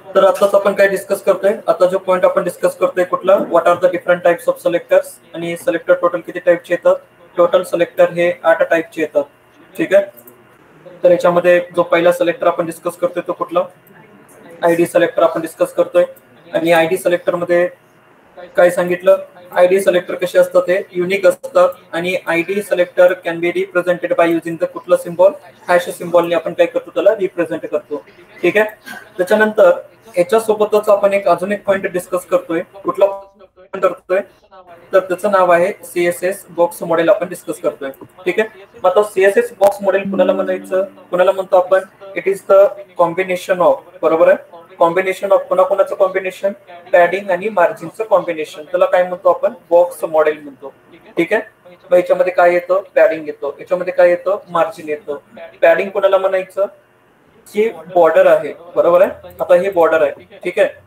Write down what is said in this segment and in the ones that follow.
तर आताच आपण काय डिस्कस करतोय, आता जो पॉइंट आपण डिस्कस करतोय कुठला, what are the different types of selectors, आणि सिलेक्टर टोटल किती टाइपचे येतात, टोटल सिलेक्टर हे 8 टाइपचे येतात. ठीक आहे. तर याच्यामध्ये जो पहिला सिलेक्टर आपण डिस्कस करतोय तो कुठला, आयडी सिलेक्टर आपण डिस्कस करतोय. आणि आयडी सिलेक्टर मध्ये काय सांगितलं, आयडी सिलेक्टर कसे असतात, ते युनिक असतात. आणि ID selector can be represented by using the कुठला सिम्बॉल, हॅश सिम्बॉलने आपण काय करतो, त्याला रिप्रेझेंट करतो. ठीक आहे. त्याच्यानंतर याच्यासोबतच आपण अजून एक पॉइंट डिस्कस करतोय, कुठला करतोय, तर त्याचं नाव आहे सीएसएस बॉक्स मॉडेल आपण डिस्कस करतोय. ठीक आहे. मग आता सीएसएस बॉक्स मॉडेल कुणाला म्हणायचं, कुणाला म्हणतो आपण, it is the combination of, बरोबर आहे, कॉम्बिनेशन ऑफ कोणाकोणाचं कॉम्बिनेशन, पॅडिंग आणि मार्जिनचं कॉम्बिनेशन, त्याला काय म्हणतो आपण, बॉक्स मॉडेल म्हणतो. ठीक आहे. मग याच्यामध्ये काय येतं, पॅडिंग येतो, याच्यामध्ये काय येतं, मार्जिन येतं. पॅडिंग कोणाला म्हणायचं, जी बॉर्डर आहे, बरोबर आहे. आता हे बॉर्डर आहे, ठीक आहे,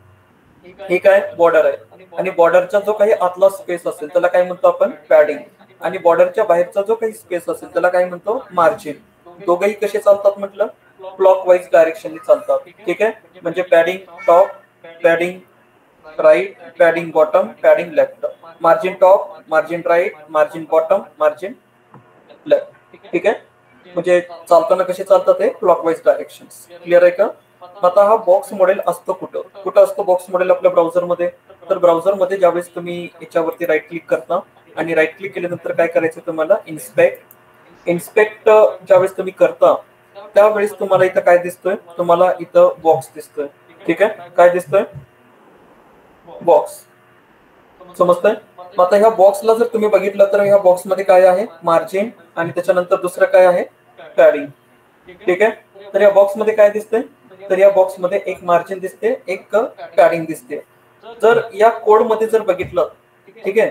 हे काय बॉर्डर आहे, आणि बॉर्डरचा जो काही आतला स्पेस असेल त्याला काय म्हणतो आपण, पॅडिंग. आणि बॉर्डरच्या बाहेरचा जो काही स्पेस असेल त्याला काय म्हणतो, मार्जिन. दोघंही कसे चालतात म्हटलं, क्लॉकवाईज डायरेक्शनने चालतात. ठीक आहे. म्हणजे padding top, padding right, padding bottom, padding left, margin top, margin right, margin bottom, margin left. ठीक आहे. म्हणजे चालताना कसे चालतात ते, क्लॉकवाईज डायरेक्शन. क्लिअर आहे का. आता हा बॉक्स मॉडेल असतो कुठं, कुठं असतो बॉक्स मॉडेल आपल्या ब्राउझरमध्ये, तर ब्राउझरमध्ये ज्यावेळेस तुम्ही याच्यावरती राईट क्लिक करता, आणि राईट क्लिक केल्यानंतर काय करायचं तुम्हाला, इन्स्पेक्ट ज्यावेळेस तुम्ही करता त्यावेळेस तुम्हाला इथं काय दिसतोय, तुम्हाला इथं बॉक्स दिसतोय. ठीक आहे. काय दिसतोय, बॉक्स. समजतंय. मग आता ह्या बॉक्सला जर तुम्ही बघितलं तर ह्या बॉक्समध्ये काय आहे, मार्जिन, आणि त्याच्यानंतर दुसरं काय आहे, पॅडिंग. ठीक आहे. तर या बॉक्समध्ये काय दिसतंय, तर या बॉक्समध्ये एक मार्जिन दिसते, एक पॅडिंग दिसते. जर या कोड मध्ये जर बघितलं, ठीक आहे,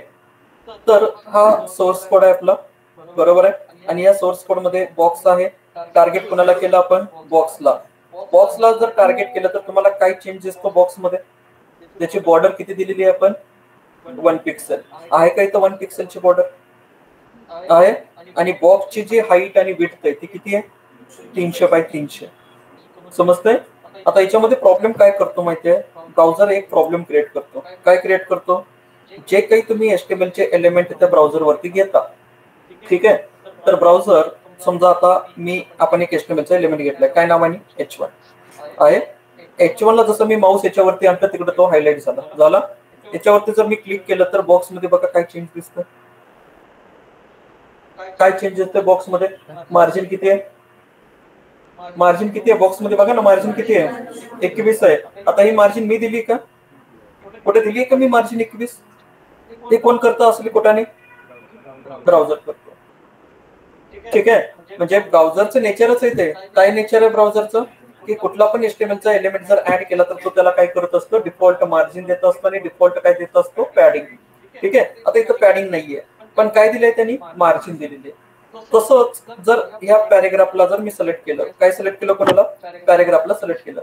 तर हा सोर्स कोड आहे आपला, बरोबर आहे. आणि या सोर्स कोड मध्ये बॉक्स आहे. टार्गेट कोणाला केलं आपण, बॉक्सला. बॉक्सला जर टार्गेट केलं तर तुम्हाला काय चेंज दिसतो बॉक्समध्ये, त्याची बॉर्डर किती दिलेली आहे आपण, 1 पिक्सेल आहे का इथं, 1 पिक्सेलची बॉर्डर आहे. आणि बॉक्सची जी हाईट आणि विड्थ आहे ती किती आहे, 300 बाय 300. समजतंय. आता याच्यामध्ये प्रॉब्लेम काय करतो माहितीये, ब्राउझर एक प्रॉब्लेम क्रिएट करतो. काय क्रिएट करतो, जे काही तुम्ही HTML चे एलिमेंट त्या ब्राउझर वरती घेता, ठीक आहे, तर ब्राउझर समजा आता आपण एक HTML चा एलिमेंट घेतलाय, काय नावाने, H1 आहे. H1 ला जसं मी माऊस याच्यावरती आणलं तिकडे तो हायलाइट झाला. याच्यावरती जर मी क्लिक केलं तर बॉक्स मध्ये बघा काय चेंज दिसतं, काय चेंज दिसतंय बॉक्स मध्ये, मार्जिन किती आहे, मार्जिन किती आहे बॉक्स मध्ये बघा ना, मार्जिन किती आहे, 21 आहे. आता ही मार्जिन मी दिली का, कुठे दिली का मी मार्जिन 21, ते कोण करतं असली कोटाने, ब्राउझर करतो. ठीक आहे. म्हणजे ब्राउझरचं नेचरच आहे ते. काय नेचर आहे ब्राउझरचं, की कुठला पण HTML चा एलिमेंट जर ऍड केला तर तो त्याला काय करत असतो, डिफॉल्ट मार्जिन देत असतो, आणि डिफॉल्ट काय देत असतो, पॅडिंग. ठीक आहे. आता इथं पॅडिंग नाहीये, पण काय दिलंय त्यांनी, मार्जिन दिलेली आहे. तसंच जर ह्या पॅरेग्राफला जर मी सिलेक्ट केलं, काय सिलेक्ट केलं, कोणाला, पॅरेग्राफला सिलेक्ट केलं.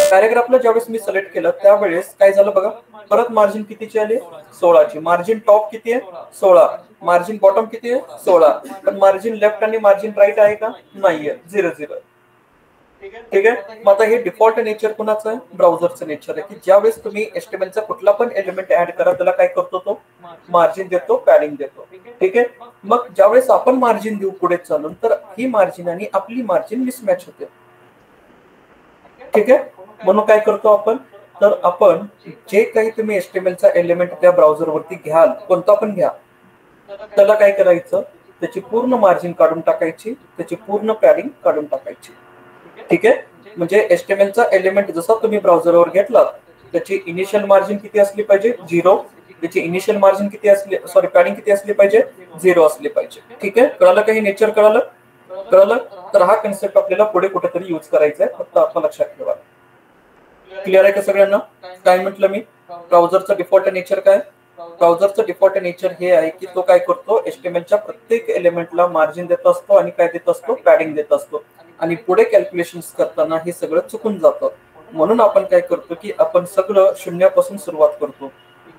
पॅरेग्राफला ज्यावेळेस मी सिलेक्ट केलं त्यावेळेस काय झालं बघा, परत मार्जिन कितीची आली, 16ची. मार्जिन टॉप किती आहे, 16. मार्जिन बॉटम किती आहे, 16. पण मार्जिन लेफ्ट आणि मार्जिन राईट आहे का, नाहीये, 0 ठीक आहे. मग आता हे डिफॉल्ट नेचर कुणाचं आहे, ब्राउझरचं नेचर आहे, की ज्यावेळेस तुम्ही HTML चा कुठला पण एलिमेंट ऍड करा त्याला काय करतो, तो मार्जिन देतो, पॅडिंग देतो. ठीक आहे. मग ज्यावेळेस आपण मार्जिन देऊ पुढे चालून, तर ही मार्जिन आणि आपली मार्जिन मिसमॅच होते. ठीक आहे. म्हणून काय करतो आपण, तर आपण जे काही तुम्ही HTML चा एलिमेंट त्या ब्राउझर वरती घ्याल, कोणता पण घ्या, त्याला काय करायचं, त्याची पूर्ण मार्जिन काढून टाकायची, त्याची पूर्ण पॅडिंग काढून टाकायची. ठीक आहे. म्हणजे HTML चा एलिमेंट जसा तुम्ही ब्राउझरवर घेतला त्याची इनिशियल मार्जिन किती असली पाहिजे, 0. त्याची इनिशियल मार्जिन किती असली, सॉरी, पॅडिंग किती असली पाहिजे, 0 असली पाहिजे. ठीक आहे. कळालं काही नेचर, कळालं. तर हा कन्सेप्ट आपल्याला पुढे कुठेतरी यूज करायचा आहे, फक्त आपण लक्षात ठेवा. क्लिअर आहे का सगळ्यांना. काय म्हटलं मी, ब्राउझरचं डिफॉल्ट नेचर काय, ब्राउझरचं डिफॉल्ट नेचर हे आहे की तो काय करतो, HTML च्या प्रत्येक एलिमेंटला मार्जिन देत असतो आणि काय देत असतो, पॅडिंग देत असतो. आणि पुढे कॅल्क्युलेशन करताना हे सगळं चुकून जातं. म्हणून आपण काय करतो की आपण सगळं शून्यापासून सुरुवात करतो.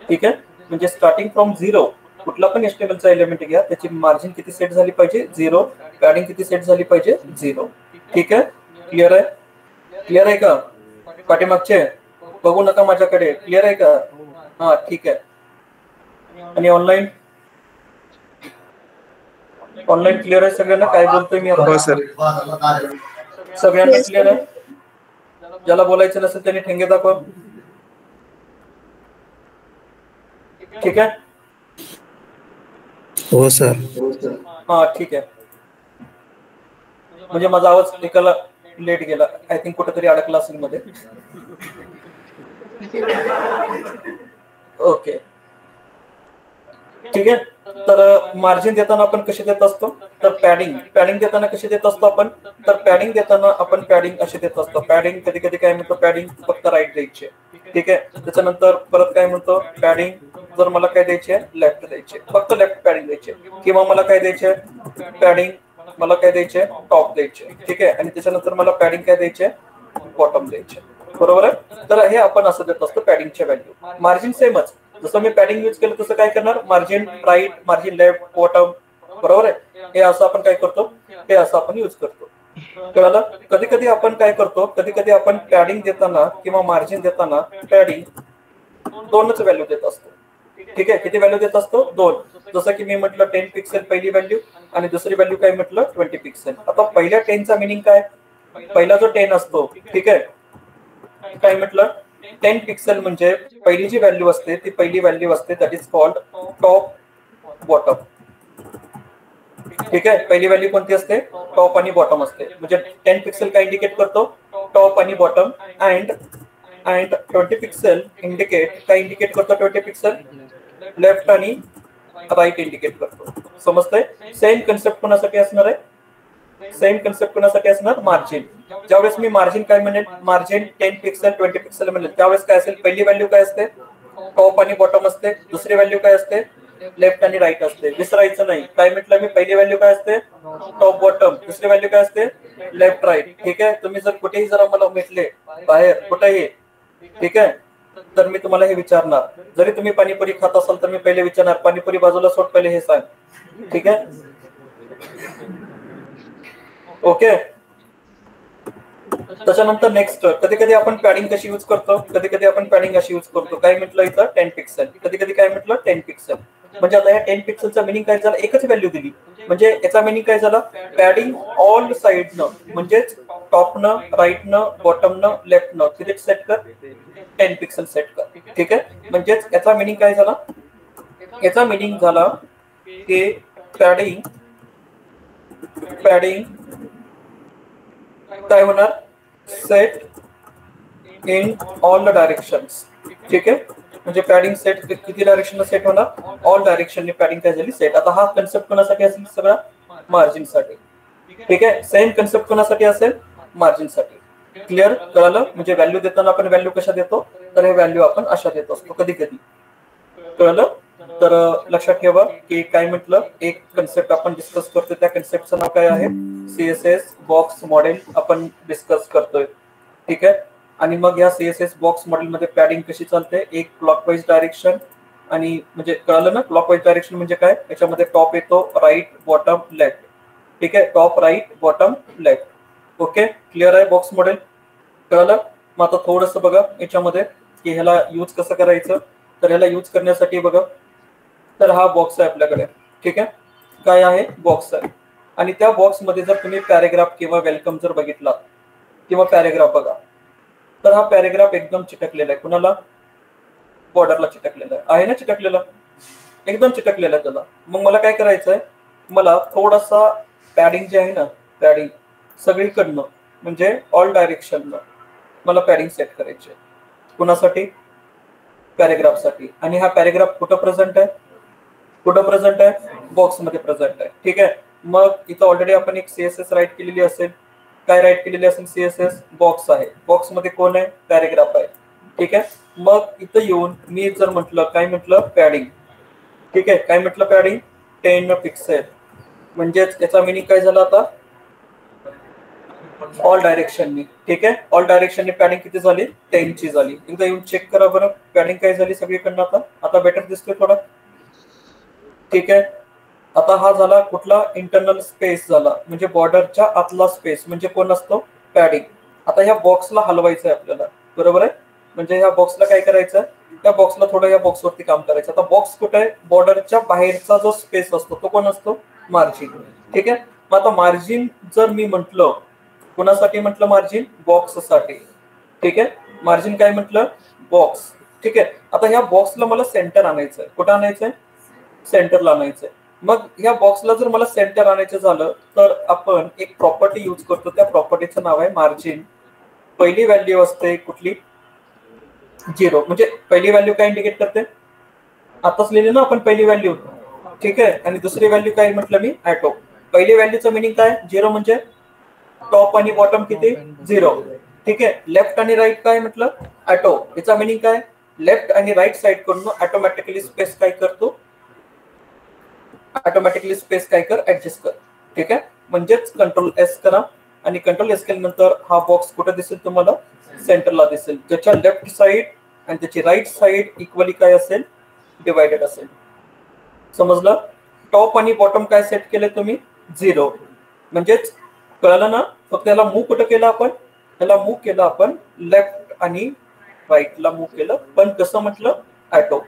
ठीक आहे. म्हणजे स्टार्टिंग फ्रॉम 0 कुठला पण HTML चा एलिमेंट घ्या, त्याची मार्जिन किती सेट झाली पाहिजे, 0. पॅडिंग किती सेट झाली पाहिजे, 0. ठीक आहे. क्लिअर आहे, क्लिअर आहे का. पाठीमागचे बघू नका माझ्याकडे, क्लिअर आहे का? हा ठीक आहे. आणि ऑनलाईन क्लिअर आहे सगळ्यांना? काय बोलतोय मी आता? सगळ्यांना क्लिअर आहे? ज्याला बोलायचं नसेल त्यांनी ठेंगे दाखव. ठीक आहे. हो सर. हा ठीक आहे. म्हणजे माझा आवाज एकाला लेट गेला, आय थिंक कुठेतरी अडकला असेल मध्ये. ओके ठीक आहे. तर मार्जिन देताना आपण कशी देत असतो? तर पॅडिंग देताना कशी देत असतो आपण? तर पॅडिंग देताना आपण पॅडिंग अशी देत असतो. पॅडिंग कधी कधी काय म्हणतो, पॅडिंग फक्त राईट द्यायचे. ठीक आहे. त्याच्यानंतर परत काय म्हणतो, पॅडिंग जर मला काय द्यायचे, लेफ्ट द्यायचे, फक्त लेफ्ट पॅडिंग द्यायचे. किंवा मला काय द्यायचे, पॅडिंग मला काय द्यायचे, टॉप द्यायचे. ठीक आहे. आणि त्याच्यानंतर मला पॅडिंग काय द्यायचे, बॉटम द्यायचे. बरोबर आहे. तर हे आपण असं देत असतो पॅडिंगच्या व्हॅल्यू. मार्जिन सेमच, जसं मी पॅडिंग यूज केलं तसं काय करणार, margin right, margin left, bottom. बरोबर आहे. हे असं आपण काय करतो, हे असं आपण यूज करतो. कळलं? कधी कधी आपण काय करतो, कधी कधी आपण पॅडिंग देताना किंवा मार्जिन देताना पॅडिंग दोनच व्हॅल्यू देत असतो. ठीक आहे. किती व्हॅल्यू देत असतो? दोन. जसं की मी म्हटलं 10 पिक्सेल पहिली व्हॅल्यू आणि दुसरी व्हॅल्यू काय म्हटलं, 20 पिक्सेल. आता पहिल्या 10चा मिनिंग काय, पहिला जो 10 असतो, ठीक आहे, काय म्हटलं, 10 पिक्सेल म्हणजे पहिली जी व्हॅल्यू असते ती पहिली व्हॅल्यू असते, that is called top bottom. ठीक आहे. पहिली व्हॅल्यू कोणती असते, टॉप आणि बॉटम असते. म्हणजे 10 पिक्सेल काय इंडिकेट करतो, टॉप आणि बॉटम. अँड 20 पिक्सेल इंडिकेट काय इंडिकेट करतो, 20 पिक्सेल लेफ्ट आणि राईट इंडिकेट करतो. समजतंय? सेम कन्सेप्ट कोणासाठी असणार आहे, सेम कन्सेप्ट कोणासाठी असणार, मार्जिन. ज्यावेळेस मी मार्जिन काय म्हणेल, मार्जिन 10 पिक्सेल 20 पिक्सेल म्हणेल, त्यावेळेस काय असेल, पहिली व्हॅल्यू काय असते, टॉप आणि बॉटम असते. दुसरी व्हॅल्यू काय असते, लेफ्ट आणि राईट असते. विसरायचं नाही. काय म्हटलं मी, पहिली व्हॅल्यू काय असते, टॉप बॉटम. दुसरी व्हॅल्यू काय असते, लेफ्ट राईट. ठीक आहे. तुम्ही जर कुठेही जर मला भेटले बाहेर कुठेही, ठीक आहे, तर मी तुम्हाला हे विचारणार, जरी तुम्ही पाणीपुरी खात असाल तर मी पहिले विचारणार, पाणीपुरी बाजूला सोड, पहिले हे सांग. ठीक आहे. ओके. त्याच्यानंतर नेक्स्ट, कधी कधी आपण पॅडिंग कशी यूज करतो, कधी कधी आपण पॅडिंग अशी यूज करतो. काय म्हटलं इथं, 10 पिक्सेल. कधी कधी काय म्हटलं, 10 पिक्सेल. म्हणजे आता या 10 पिक्सेलचा मिनिंग काय झाला, एकच व्हॅल्यू दिली. म्हणजे याचा मिनिंग काय झाला, पॅडिंग ऑल साइडनं, म्हणजेच टॉपनं, राईटनं, बॉटमनं, लेफ्टनं किती सेट कर, 10 पिक्सेल सेट कर. ठीक आहे. म्हणजेच याचा मिनिंग काय झाला, याचा मिनिंग झाला की पॅडिंग काय होणार, set in all the directions. ठीक आहे. म्हणजे पॅडिंग सेट किती डायरेक्शन सेट होणार, ऑल डायरेक्शन पॅडिंग काय झाली, सेट. आता हा कन्सेप्ट कोणासाठी असेल, सगळा मार्जिन साठी. ठीक आहे. सेम कन्सेप्ट कोणासाठी असेल, मार्जिन साठी. क्लिअर? कळलं? म्हणजे व्हॅल्यू देताना आपण व्हॅल्यू कशा देतो, तर हे व्हॅल्यू आपण अशा देत असतो कधी कधी. कळलं? तर लक्षात ठेवा की काय म्हटलं, एक कन्सेप्ट आपण डिस्कस करतोय, त्या कन्सेप्टचं नाव काय आहे, सीएसएस बॉक्स मॉडेल आपण डिस्कस करतोय. ठीक आहे. आणि मग या सीएसएस बॉक्स मॉडेल मध्ये पॅडिंग कशी चालते, एक क्लॉकवाईज डायरेक्शन. आणि म्हणजे कळलं ना, क्लॉकवाईज डायरेक्शन म्हणजे काय, याच्यामध्ये टॉप येतो, राईट, बॉटम, लेफ्ट. ठीक आहे. Top, right, bottom, left. Okay. Clear आहे बॉक्स मॉडेल? कळलं? मग आता थोडस बघा याच्यामध्ये की ह्याला यूज कसं करायचं. तर ह्याला यूज करण्यासाठी बघा, तर हा बॉक्स आहे आपल्याकडे. ठीक आहे. काय आहे, बॉक्स आहे. आणि त्या बॉक्स मध्ये जर तुम्ही पॅरेग्राफ किंवा वेलकम जर बघितला किंवा पॅरेग्राफ बघा, तर हा पॅरेग्राफ एकदम चिटकलेला आहे. कुणाला, बॉर्डरला चिटकलेला आहे ना, चिटकलेला, एकदम चिटकलेला आहे त्याला. मग मला काय करायचंय, मला थोडासा पॅडिंग जे आहे ना, पॅडिंग सगळीकडनं म्हणजे ऑल डायरेक्शनला मला पॅडिंग सेट करायचे. कुणासाठी, पॅरेग्राफसाठी. आणि हा पॅरेग्राफ कुठं प्रेझेंट आहे, कुठं प्रेझेंट आहे, बॉक्स मध्ये प्रेझेंट आहे. ठीक आहे. मग इथं ऑलरेडी आपण एक सीएसएस राईट केलेली असेल. काय राईट केलेली असेल, सीएसएस बॉक्स आहे. बॉक्स मध्ये कोण आहे, पॅरेग्राफ आहे. ठीक आहे. मग इथं येऊन मी जर म्हटलं, काय म्हटलं, पॅडिंग. ठीक आहे. काय म्हटलं, पॅडिंग 10 पिक्सेल. म्हणजेच याचा मिनिंग काय झाला आता, ऑल डायरेक्शननी. ठीक आहे. ऑल डायरेक्शननी पॅडिंग किती झाली, 10 ची झाली. एकदा येऊन चेक करा बरं, पॅडिंग काय झाली सगळीकडनं. आता बेटर दिसतोय थोडा. ठीक आहे. आता हा झाला कुठला, इंटरनल स्पेस झाला, म्हणजे बॉर्डरच्या आतला स्पेस, म्हणजे कोण असतो, पॅडिंग. आता ह्या बॉक्सला हलवायचं आहे आपल्याला. बरोबर आहे. म्हणजे ह्या बॉक्सला काय करायचं, त्या बॉक्सला थोडं या बॉक्सवरती काम करायचं. आता बॉक्स कुठे आहे, बॉर्डरच्या बाहेरचा जो स्पेस असतो तो कोण असतो, मार्जिन. ठीक आहे. मग आता मार्जिन जर मी म्हटलं, कुणासाठी म्हटलं मार्जिन, बॉक्ससाठी. ठीक आहे. मार्जिन काय म्हटलं, बॉक्स. ठीक आहे. आता ह्या बॉक्सला मला सेंटर आणायचंय. कुठं आणायचंय, सेंटरला आणायचंय. मग ह्या बॉक्सला जर मला सेंटर आणायचं झालं तर आपण एक प्रॉपर्टी यूज करतो. त्या प्रॉपर्टीचं नाव आहे मार्जिन. पहिली व्हॅल्यू असते कुठली, 0. म्हणजे पहिली व्हॅल्यू काय इंडिकेट करते, आताच लिहिले ना आपण पहिली व्हॅल्यू. ठीक आहे. आणि दुसरी व्हॅल्यू काय म्हटलं मी, ऍटो. पहिली व्हॅल्यूचं मिनिंग काय, 0 म्हणजे टॉप आणि बॉटम किती, 0. ठीक आहे. लेफ्ट आणि राईट काय म्हटलं, ऍटो. याचा मिनिंग काय, लेफ्ट आणि राईट साइड करून ऑटोमॅटिकली स्पेस काय करतो, ऑटोमॅटिकली स्पेस काय कर, ऍडजस्ट कर. ठीक आहे. म्हणजेच कंट्रोल एस करा आणि कंट्रोल एस केल्यानंतर हा बॉक्स कुठे दिसेल तुम्हाला, सेंटरला दिसेल. ज्याच्या लेफ्ट साइड आणि त्याची राईट साइड इक्वली काय असेल, डिवायडेड असेल. समजलं. टॉप आणि बॉटम काय सेट केले तुम्ही, 0. म्हणजेच कळलं ना. फक्त याला मूव कुठं केलं आपण, याला मूव केलं आपण लेफ्ट आणि राईटला मूव केलं, पण कसं म्हटलं, ऍटो.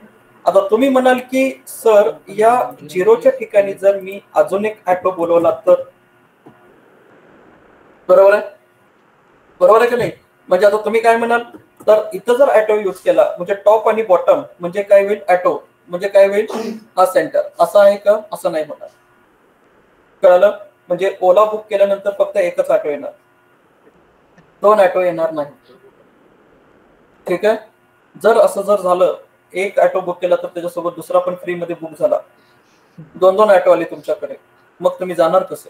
आता तुम्ही म्हणाल की सर या 0च्या ठिकाणी जर मी अजून एक ऍटो बोलवला तर, बरोबर आहे, बरोबर आहे की नाही. म्हणजे आता तुम्ही काय म्हणाल, तर इथं जर ऍटो यूज केला म्हणजे टॉप आणि बॉटम म्हणजे काय होईल, ऍटो म्हणजे काय होईल, हा सेंटर. असं आहे का, असं नाही होणार. कळलं. म्हणजे ओला बुक केल्यानंतर फक्त एकच ऍटो येणार, 2 ऍटो येणार नाही. ठीक आहे. जर असं जर झालं, एक ऍटो बुक केला तर त्याच्यासोबत दुसरा पण फ्री मध्ये बुक झाला, 2 ऍटो आले तुमच्याकडे, मग तुम्ही जाणार कसं,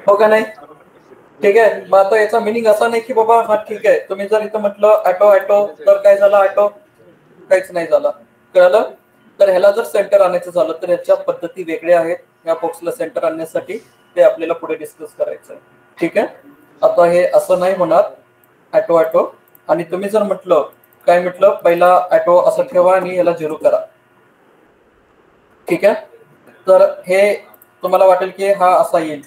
हो का नाही. ठीक आहे. मग आता याचा मिनिंग असा नाही की बाबा हा ठीक आहे, तुम्ही जर इथं म्हटलं ऍटो ऍटो तर काय झालं, ऍटो काहीच नाही झाला. कळलं. तर ह्याला जर सेंटर आणायचं झालं तर ह्याच्या पद्धती वेगळ्या आहेत. या बॉक्सला सेंटर आणण्यासाठी ते आपल्याला पुढे डिस्कस करायचं. ठीक आहे. आता हे असं नाही होणार, ऍटो ऍटो. आणि तुम्ही जर म्हटलं, काय म्हटलं, पहिला ऍटो असं ठेवा आणि याला 0 करा. ठीक आहे. तर हे तुम्हाला वाटेल की हा असा येईल,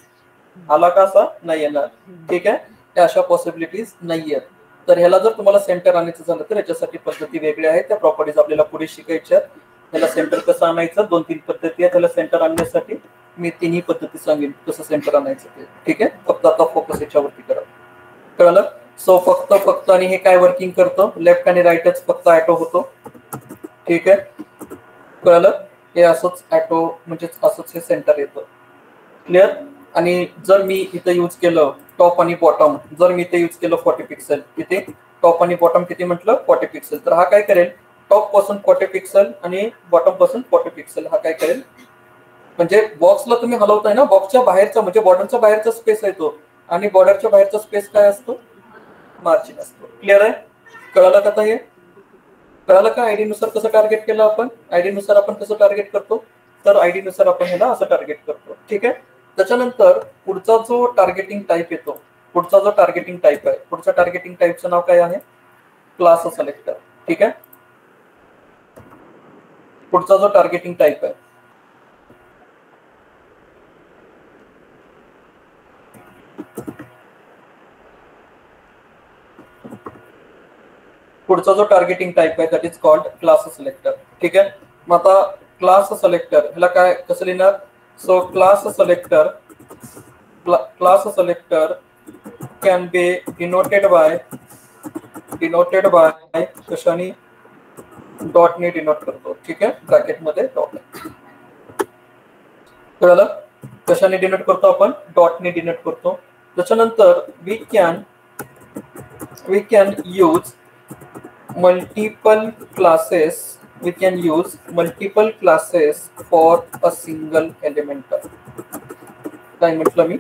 आला का, असा नाही येणार. ठीक आहे. त्या अशा पॉसिबिलिटीज नाही आहेत. तर ह्याला जर तुम्हाला सेंटर आणायचं झालं तर याच्यासाठी पद्धती वेगळ्या आहेत. त्या प्रॉपर्टीज आपल्याला पुढे शिकायच्या. त्याला सेंटर कसं आणायचं, 2-3 पद्धती आहेत त्याला सेंटर आणण्यासाठी. मी 3ही पद्धती सांगेन कसं सेंटर आणायचं ते. ठीक आहे. फक्त आता फोकस याच्यावरती करा. कळलं. सो फक्त आणि हे काय वर्किंग करतं, लेफ्ट आणि राईटच फक्त ऍटो होतो. ठीक आहे. कळलं. हे असंच ऍटो म्हणजे असंच हे सेंटर येतं. क्लिअर. आणि जर मी इथं यूज केलं टॉप आणि बॉटम, जर मी इथे यूज केलं 40 पिक्सल, किती टॉप आणि बॉटम किती म्हटलं, 40 पिक्सल. तर हा काय करेल, टॉप पासून 40 पिक्सल आणि बॉटम पासून 40 पिक्सल हा काय करेल, म्हणजे बॉक्सला तुम्ही हलवताय ना, बॉक्सच्या बाहेरचा म्हणजे बॉर्डरच्या बाहेरचा स्पेस आहे तो, आणि बॉर्डरच्या बाहेरचा स्पेस काय असतो, मार्जिन असतो. क्लिअर आहे. कळलं का हे, कळलं का. आयडी नुसार कसं टार्गेट केलं आपण, आयडी नुसार आपण कसं टार्गेट करतो, तर आयडी नुसार आपण ह्याला असं टार्गेट करतो. ठीक आहे. त्याच्यानंतर पुढचा जो टार्गेटिंग टाईप येतो, पुढचा जो टार्गेटिंग टाईप आहे, पुढच्या टार्गेटिंग टाईपचं नाव काय आहे, क्लास सिलेक्टर. ठीक आहे. पुढचा जो टार्गेटिंग टाईप आहे, पुढचा जो टार्गेटिंग टाईप आहे that is called class selector. ठीक आहे. मग आता क्लास सिलेक्टर ह्याला काय कसं लिहिणार, so class selector can be denoted by कशाने, डॉटने डिनोट करतो. ठीक आहे. ब्रॅकेट मध्ये डॉट. कळलं. कशाने डिनोट करतो आपण, डॉटने डिनोट करतो. त्याच्यानंतर we can use multiple classes for a single element. काय म्हटलं मी,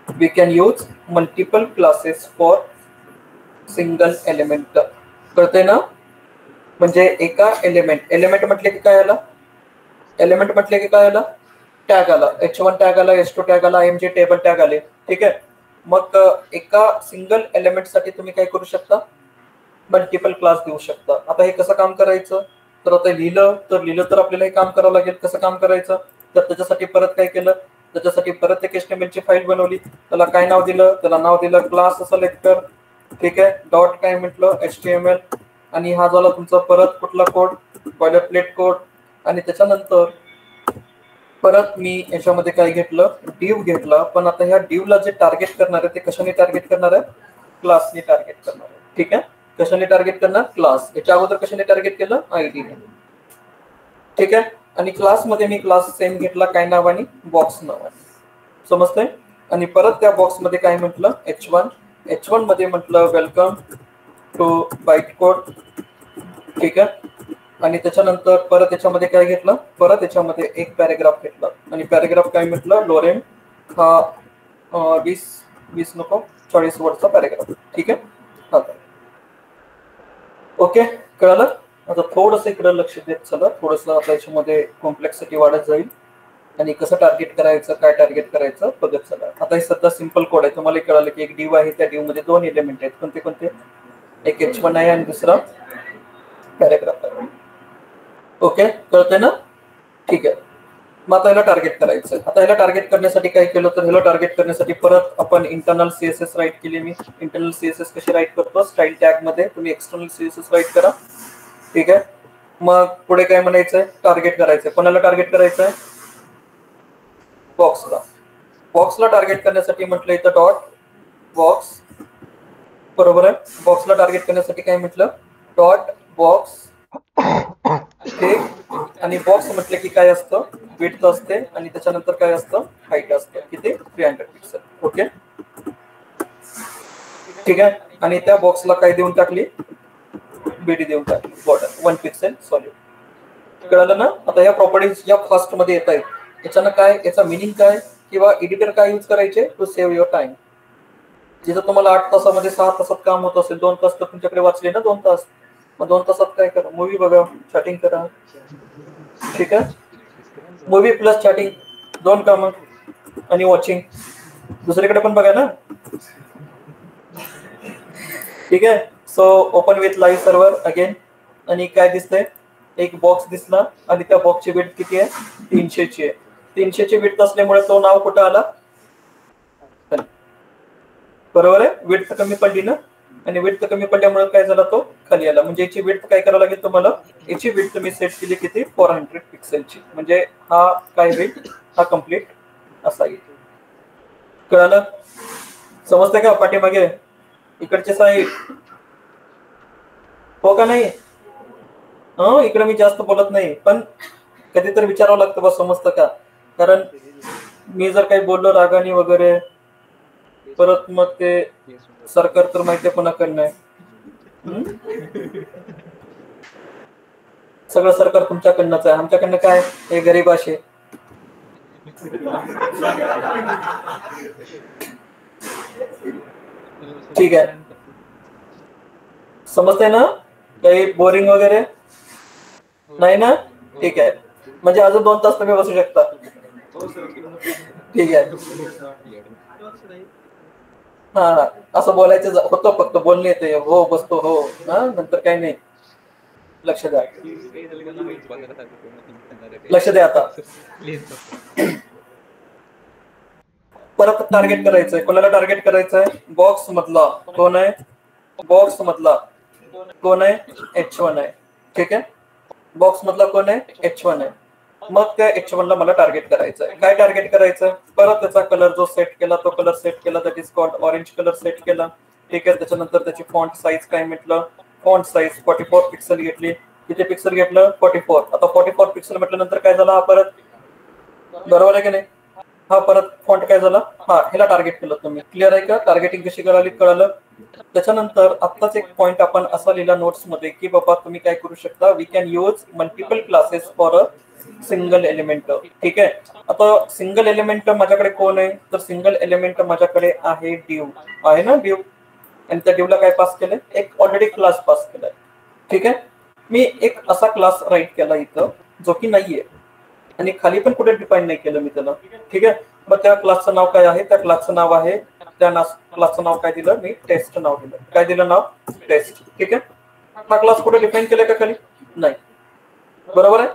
we can use multiple classes for single element. कळतंय ना. म्हणजे एका एलिमेंट म्हटले की काय आला, एलिमेंट म्हटले की काय आला, टॅग आला, H1 टॅग आला, H2 टॅग आला, IMG टेबल टॅग आले. ठीक आहे. मग एका सिंगल एलिमेंट साठी तुम्ही काय करू शकता, मल्टिपल क्लास देऊ शकता. आता हे कसं काम करायचं, तर आता लिहिलं तर आपल्याला हे काम करावं लागेल. कसं काम करायचं, तर त्याच्यासाठी परत काय केलं, त्याच्यासाठी परत एक HTML ची फाईल बनवली, त्याला काय नाव दिलं, त्याला नाव दिलं क्लास सिलेक्टर. ठीक आहे, डॉट काय म्हटलं HTML, आणि हा झाला तुमचा परत कुठला कोड, बॉयलरप्लेट कोड. आणि त्याच्यानंतर परत मी याच्यामध्ये काय घेतलं, डिव घेतला. पण आता ह्या डिवला जे टार्गेट करणार आहे ते कशाने टार्गेट करणार आहे, क्लासने टार्गेट करणार आहे. ठीक आहे, कशाने टार्गेट करणार, क्लास. याच्या अगोदर कशाने टार्गेट केलं, आयडीने. ठीक आहे, आणि क्लासमध्ये मी क्लास सेम घेतला, काय नावाने, बॉक्स नावाने. समजतंय. आणि परत त्या बॉक्समध्ये काय म्हटलं, H1 मध्ये म्हटलं वेलकम टू बाईट कोड. ठीक आहे, आणि त्याच्यानंतर परत याच्यामध्ये काय घेतलं, परत याच्यामध्ये एक पॅरेग्राफ घेतला, आणि पॅरेग्राफ काय म्हटलं, लोरेन हा 20 नको 40 वर्डचा पॅरेग्राफ. ठीक आहे, हा ओके, कळलं. आता थोडस इकडे लक्ष देत चला, थोडस आता याच्यामध्ये कॉम्प्लेक्सिटी वाढत जाईल, आणि कसं टार्गेट करायचं, काय टार्गेट करायचं बघत चला. आता हे सध्या सिंपल कोड आहे, तुम्हाला कळालं की एक डिव आहे, त्या डिव मध्ये 2 एलिमेंट आहेत. कोणते कोणते, एक H1 आहे आणि दुसरा पॅरेग्राफ आहे. ओके, कळतंय ना. ठीक आहे, मग आता याला टार्गेट करायचं. आता याला टार्गेट करण्यासाठी काय केलं, तर ह्याला टार्गेट करण्यासाठी परत आपण इंटरनल CSS राईट केली. मी इंटरनल CSS कशी राईट करतो, स्टाईल टॅग मध्ये. तुम्ही एक्सटर्नल CSS राईट करा. ठीक आहे, मग पुढे काय म्हणायचंय, टार्गेट करायचंय. कोणाला टार्गेट करायचंय, बॉक्सला. बॉक्सला टार्गेट करण्यासाठी म्हटलं इथं डॉट बॉक्स, बरोबर आहे. बॉक्सला टार्गेट करण्यासाठी काय म्हटलं, डॉट बॉक्स. ठीक, आणि बॉक्स म्हटलं की काय असतं, विड्थ असते, आणि त्याच्यानंतर काय असतं, हाईट असतं. किती, 300 पिक्सल. ओके, ठीक आहे, आणि त्या बॉक्सला काय देऊन टाकली, बीडी देऊन टाकली, बॉर्डर 1 पिक्सेल सॉलिड. कळलं ना. आता या प्रॉपर्टीज या फास्ट मध्ये येत आहेत, याच्यानं काय, याचा मिनिंग काय, किंवा एडिटर काय यूज करायचे, टू सेव्ह युअर टाइम. जिथं तुम्हाला 8 तासामध्ये 6 तासात काम होत असेल, 2 तास तर तुमच्याकडे वाचले ना, 2 तास, मग 2 तासात काय करा, मूवी बघा, चॅटिंग करा. ठीक आहे, मूवी प्लस चॅटिंग, 2 कामं, आणि वॉचिंग दुसरीकडे पण बघा ना. ठीक आहे, so open with live server again, आणि काय दिसतंय, एक बॉक्स दिसला, आणि त्या बॉक्सची विड्थ किती आहे, 300 ची आहे. 300 ची विड्थ असल्यामुळे तो नाव कुठं आला, बरोबर आहे. विड्थ कमी पडली ना, आणि विड्थ कमी पडल्यामुळे काय झाला, तो खाली आला. म्हणजे याची विड्थ काय करावं लागेल तुम्हाला, याची विड्थ मी सेट केली किती, 400 पिक्सेलची. म्हणजे हा काय होईल, हा कम्प्लीट असा येईल. कळालं, समजतंय का. पाठीमागे इकडचे साईड हो का नाही, इकडे मी जास्त बोलत नाही, पण कधीतरी विचारावं लागतं बस, समजतं का. कारण मी जर काही बोललो रागाने वगैरे, परत मग ते सरकार तर माहिती कोणाकडनं आहे, सगळं सरकार तुमच्याकडनंच आहे, आमच्याकडनं काय, हे गरीब असे. ठीक आहे, समजतंय ना, काही बोरिंग वगैरे नाही ना. ठीक आहे, म्हणजे अजून 2 तास तुम्ही बसू शकता. ठीक आहे, हा असं बोलायचं होतं, फक्त बोलणे येते, हो बसतो, हो हा, नंतर काही नाही. लक्ष द्या, लक्ष द्या. आता परत टार्गेट करायचंय, कोणाला टार्गेट करायचंय, बॉक्स मधला कोण आहे, बॉक्स मधला कोण आहे, H1 आहे. ठीक आहे, बॉक्स मधला कोण आहे, H1 आहे. मग त्या H1 ला मला टार्गेट करायचं आहे. काय टार्गेट करायचं, परत त्याचा कलर जो सेट केला, तो कलर सेट केला, that is called orange colour set केला. ठीक आहे, त्याच्यानंतर त्याची फॉन्ट साईज काय म्हटलं, फॉन्ट साईज 44 पिक्सल घेतली. किती पिक्सल घेतलं, 44. आता 44 पिक्सल म्हटल्यानंतर काय झालं, हा परत, बरोबर आहे की नाही, हा परत फॉन्ट काय झाला, हा ह्याला टार्गेट केलं तुम्ही. क्लिअर आहे का, टार्गेटिंग कशी करावी कळलं. त्याच्यानंतर आत्ताच एक पॉइंट आपण असा लिहिला नोट्स मध्ये, की बाबा तुम्ही काय करू शकता, we can use multiple classes for a single element. ठीक आहे, आता सिंगल एलिमेंट माझ्याकडे कोण आहे, तर सिंगल एलिमेंट माझ्याकडे आहे डिव, आहे ना डिव, आणि त्या डिवला काय पास केलंय, एक ऑलरेडी क्लास पास केलाय. ठीक आहे, मी एक असा क्लास राईट केला इथं जो की नाहीये, आणि खाली पण कुठे डिफाईन नाही केलं मी त्याला. ठीक आहे, मग त्या क्लासचं नाव काय आहे, त्या क्लासचं नाव आहे, त्या क्लासचं नाव काय दिलं मी, टेस्ट नाव दिलं. काय दिलं नाव, टेस्ट. ठीक आहे, हा क्लास कुठे डिफाईन केलाय का खाली, नाही, बरोबर आहे.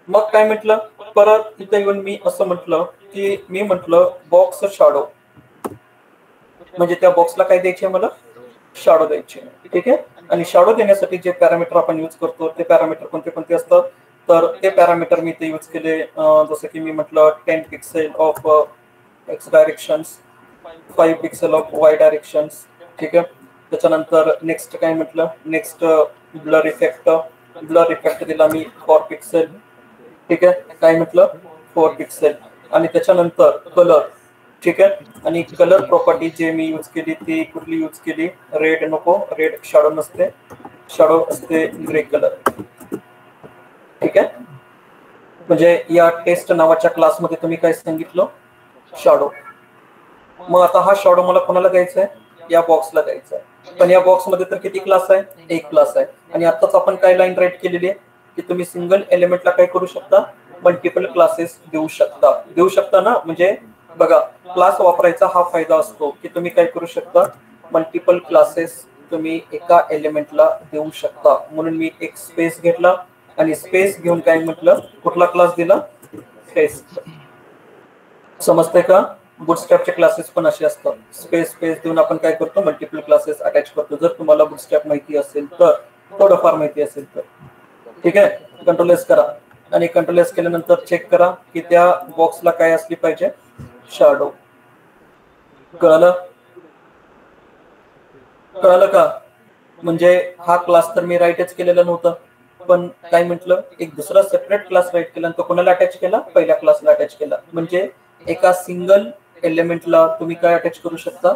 मग काय म्हटलं, परत इथे येऊन मी असं म्हटलं की मी म्हटलं बॉक्स शॅडो, म्हणजे त्या बॉक्सला काय द्यायचे मला, शॅडो द्यायचे. ठीक आहे. आणि शॅडो देण्यासाठी जे पॅरामीटर आपण यूज करतो ते पॅरामीटर कोणते कोणते असतात, तर ते पॅरामीटर मी ते यूज केले. जसं की मी म्हटलं 10 pixel of x directions, 5 pixel of Y directions. ठीक आहे. त्याच्यानंतर नेक्स्ट काय म्हटलं, next blur effect, blur effect दिला मी 4 पिक्सेल. ठीक आहे. काय म्हटलं, 4 पिक्सेल. आणि त्याच्यानंतर कलर. ठीक आहे. आणि कलर प्रॉपर्टी जे मी यूज केली ती कुठली यूज केली, रेड नको, रेड शॅडो नसते, शॅडो असते ग्रे कलर. ठीक आहे. म्हणजे या टेस्ट नावाच्या क्लासमध्ये तुम्ही काय सांगितलं, शॅडो. मग आता हा शॅडो मला कोणाला द्यायचा आहे, या बॉक्सला द्यायचा आहे. पण या बॉक्समध्ये तर किती क्लास आहे, एक क्लास आहे. आणि आताच आपण काय लाईन राईट केलेली आहे की तुम्ही सिंगल एलिमेंटला काय करू शकता, मल्टिपल क्लासेस देऊ शकता. देऊ शकता ना, म्हणजे बघा क्लास वापरायचा हा फायदा असतो की तुम्ही काय करू शकता, मल्टिपल क्लासेस तुम्ही एका एलिमेंटला देऊ शकता. म्हणून मी एक स्पेस घेतला आणि स्पेस घेऊन काय म्हटलं, कुठला क्लास दिला, टेस्ट. समजतंय का. बुटस्ट्रॅपचे क्लासेस पण असे असतात, स्पेस स्पेस देऊन आपण काय करतो, मल्टिपल क्लासेस अटॅच करतो. जर तुम्हाला बुटस्ट्रॅप माहिती असेल तर, थोडंफार माहिती असेल तर. ठीक आहे. कंट्रोल एस करा आणि कंट्रोल एस केल्यानंतर चेक करा की त्या बॉक्सला काय असली पाहिजे, शॅडो. कळलं, कळलं का. म्हणजे हा क्लास तर मी राईटच केलेला नव्हता, पण काय म्हटलं, एक दुसरा सेपरेट क्लास राईट केला आणि तो कोणाला अटॅच केला, पहिल्या क्लासला अटॅच केला. म्हणजे एका सिंगल एलिमेंटला तुम्ही काय अटॅच करू शकता,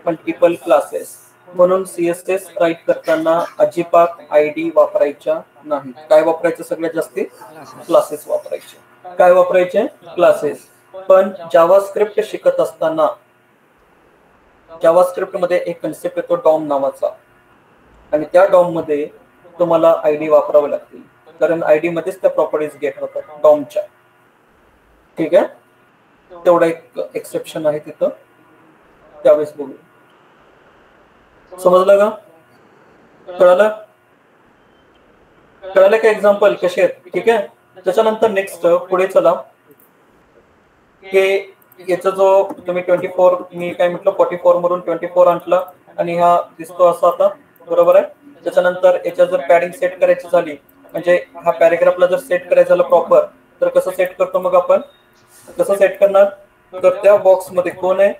मल्टिपल क्लासेस. म्हणून सीएसएस राईट करताना अजिबात आयडी वापरायच्या नाही. काय वापरायचं, सगळ्यात जास्ती क्लासेस वापरायचे. काय वापरायचे, क्लासेस. पण जावास्क्रिप्ट शिकत असताना जावास्क्रिप्ट मध्ये एक कन्सेप्ट येतो डॉम नावाचा, आणि त्या डॉम मध्ये तुम्हाला आयडी वापरावे लागतील, कारण आयडी मध्येच त्या प्रॉपर्टीज गेट होतात डॉमच्या. ठीक आहे. तेवढा एक एक्सेप्शन आहे तिथं, त्यावेळेस बघू. समजलं का, कळालं, कळालं का एक्झाम्पल कसे आहेत. ठीक आहे. त्याच्यानंतर नेक्स्ट पुढे चला, की याचा जो तुम्ही 24, मी काय म्हटलं 44 मधून 24 आणला आणि हा दिसतो असा आता, बरोबर आहे. त्याच्यानंतर याच्या जर पॅडिंग सेट करायची झाली, म्हणजे हा पॅरेग्राफला जर सेट करायचं झालं प्रॉपर, तर कसं सेट करतो मग आपण, कसं सेट करणार, तर त्या बॉक्स मध्ये कोण आहे,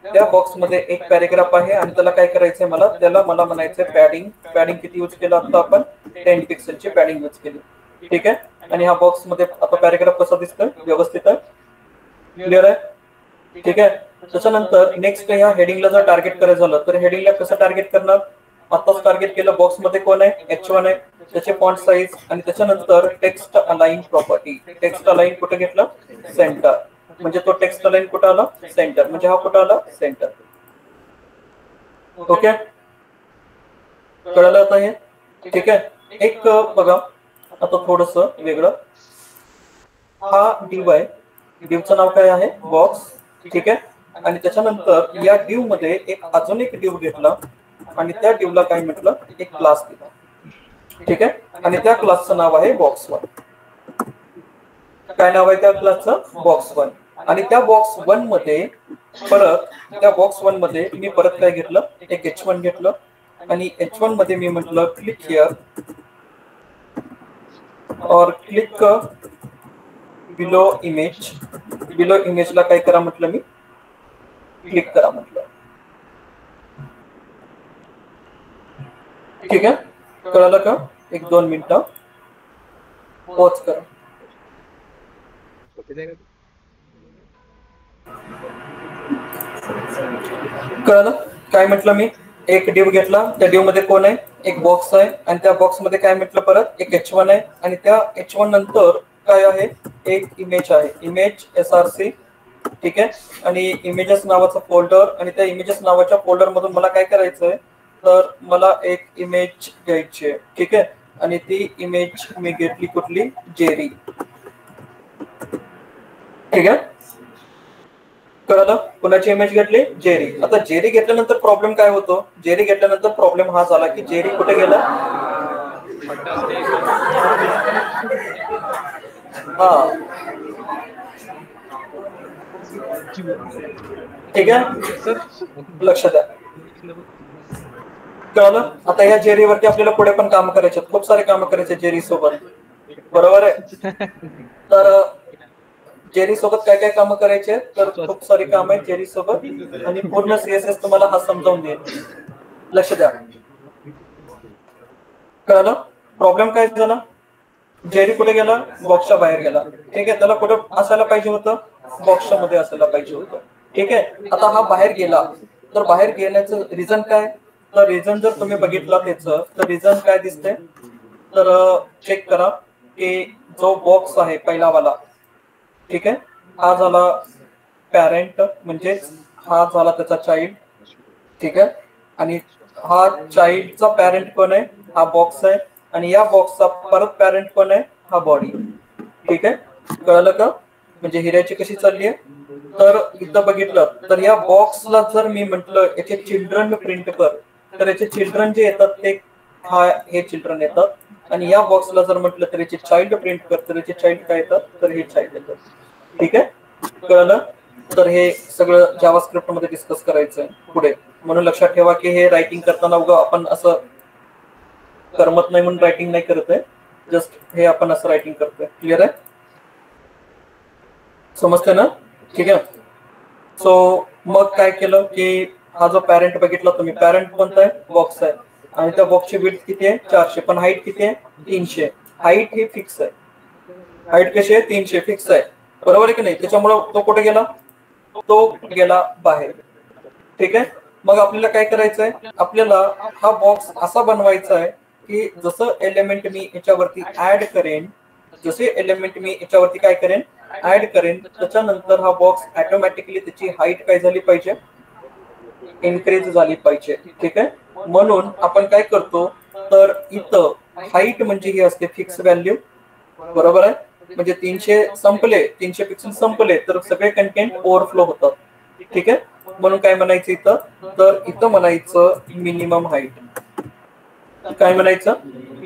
त्या बॉक्स मध्ये एक पॅरेग्राफ आहे आणि त्याला काय करायचंय, मला म्हणायचंय पॅडिंग. पॅडिंग किती यूज केलं आता आपण, 10 पिक्सेलची पॅडिंग यूज केली. ठीक आहे. आणि हा बॉक्स मध्ये आता पॅरेग्राफ कसा दिसतोय, व्यवस्थित आहे, क्लिअर आहे. ठीक आहे. त्याच्यानंतर नेक्स्ट ह्या हेडिंगला जर टार्गेट करायचं झालं तर हेडिंगला कसं टार्गेट करणार, आताच टार्गेट केलं, बॉक्स मध्ये कोण आहे, H1 आहे, त्याचे फॉन्ट साईज. आणि त्याच्यानंतर text align property. Text align कुठे घेतलं, सेंटर. म्हणजे तो टेक्स्ट अलाइन कुठे आला, सेंटर. म्हणजे हा कुठे आला, सेंटर. ओके, कळलं आता हे. ठीक आहे. एक बघा आता थोडस वेगळं, हा डिव आहे, डिवचं नाव काय आहे, बॉक्स. ठीक आहे. आणि त्याच्यानंतर या डिव मध्ये एक अजून एक डिव घेतला आणि त्या डिवला काय म्हटलं, एक क्लास दिला. ठीक आहे. आणि त्या क्लासचं नाव आहे बॉक्स1. काय नाव आहे त्या क्लासचं, बॉक्स1. आणि त्या बॉक्स1 मध्ये परत, त्या बॉक्स1 मध्ये मी परत काय घेतलं, एक H1 घेतलं आणि H1 मध्ये मी म्हटलं क्लिक हिअर और क्लिक बिलो इमेज. बिलो इमेजला काय करा म्हटलं मी, क्लिक करा म्हटलं. ठीक आहे. कळलं का, एक 2 मिनिटं पॉज करा. कळलं काय म्हटलं मी, एक डिव घेतला, त्या डिव मध्ये कोण आहे, एक बॉक्स आहे आणि त्या बॉक्स मध्ये काय म्हटलं, परत एक H1 आहे आणि त्या H1 नंतर काय आहे, एक इमेज आहे, इमेज SRC. ठीक आहे. आणि इमेजेस नावाचा फोल्डर, आणि त्या इमेजेस नावाच्या फोल्डर मधून मला काय करायचंय, तर मला एक इमेज घ्यायची आहे. ठीक आहे. आणि ती इमेज मी घेतली कुठली, जेरी. ठीक आहे. कळलं, कुणाची इमेज घेतली, जेरी. आता जेरी घेतल्यानंतर प्रॉब्लेम काय होतो, जेरी घेतल्यानंतर प्रॉब्लेम हा झाला की जेरी कुठे गेला, हा ठीक आहे, लक्ष द्या. कळलं? आता या जेरीवरती आपल्याला पुढे पण काम करायचे, खूप सारे काम करायचे जेरी सोबत, बरोबर आहे. तर जेरी सोबत काय काय काम करायचे, तर खूप सारी काम आहेत जेरी सोबत, आणि पूर्ण सीएसएस तुम्हाला हा समजावून देईल. लक्ष द्या. कळलं? प्रॉब्लेम काय झाला, जेरी कुठे गेला, बॉक्सच्या बाहेर गेला. ठीक आहे, त्याला कुठं असायला पाहिजे होतं, बॉक्सच्या मध्ये असायला पाहिजे होतं. ठीक आहे, आता हा बाहेर गेला, तर बाहेर गेल्याचं रिझन काय, तर रिझन जर तुम्ही बघितलं त्याचं, तर रिझन काय दिसते, तर चेक करा की जो बॉक्स आहे पहिला वाला, ठीक आहे, हा झाला पॅरेंट, म्हणजे हा झाला त्याचा चाइल्ड. ठीक आहे, आणि हा चाइल्डचा पॅरेंट कोण आहे, हा बॉक्स आहे, आणि या बॉक्सचा परत पॅरेंट कोण आहे, हा बॉडी. ठीक आहे, कळलं का, म्हणजे हिऱ्याची कशी चालली आहे. तर इथं बघितलं तर या बॉक्सला जर मी म्हंटल याचे चिल्ड्रन प्रिंट कर, तर याचे चिल्ड्रन जे येतात ते हे चिल्ड्रन येतात, आणि या बॉक्सला जर म्हटलं तर याचे चाइल्ड प्रिंट कर, तर याचे चाइल्ड काय येतात, तर हे चाइल्ड येतात. ठीक आहे, कळलं. तर हे सगळं जावास्क्रिप्ट मध्ये डिस्कस करायचंय पुढे, म्हणून लक्षात ठेवा की हे रायटिंग करताना उगा आपण असं करमत नाही म्हणून रायटिंग नाही करत आहे, जस्ट हे आपण असं रायटिंग करतोय. क्लिअर आहे, समजते ना. ठीक आहे, सो मग काय केलं की हा जो पॅरेंट बघितला तुम्ही, पॅरेंट कोणता आहे, बॉक्स आहे, आणि त्या बॉक्सची विड्थ किती आहे, 400, पण हाईट किती आहे, 300. हाईट ही फिक्स आहे, हाईट कशी आहे, 300 फिक्स आहे, बरोबर आहे की नाही. त्याच्यामुळे तो कुठे गेला, तो गेला बाहेर. ठीक आहे, मग आपल्याला काय करायचंय, आपल्याला हा बॉक्स असा बनवायचा आहे की जसं एलिमेंट मी याच्यावरती ऍड करेन, जसे एलिमेंट मी याच्यावरती काय करेन, ऍड करेन, त्याच्यानंतर हा बॉक्स ऑटोमॅटिकली त्याची हाईट काय झाली पाहिजे, इन्क्रीज झाली पाहिजे. ठीक आहे, म्हणून आपण काय करतो, तर इथं हाईट म्हणजे ही असते फिक्स व्हॅल्यू, बरोबर आहे. म्हणजे 300 संपले, 300 पिक्सल संपले, तर सगळे कंटेंट ओव्हरफ्लो होतात. ठीक आहे, म्हणून काय म्हणायचं इथं, तर इथं म्हणायचं मिनिमम हाईट. काय म्हणायचं,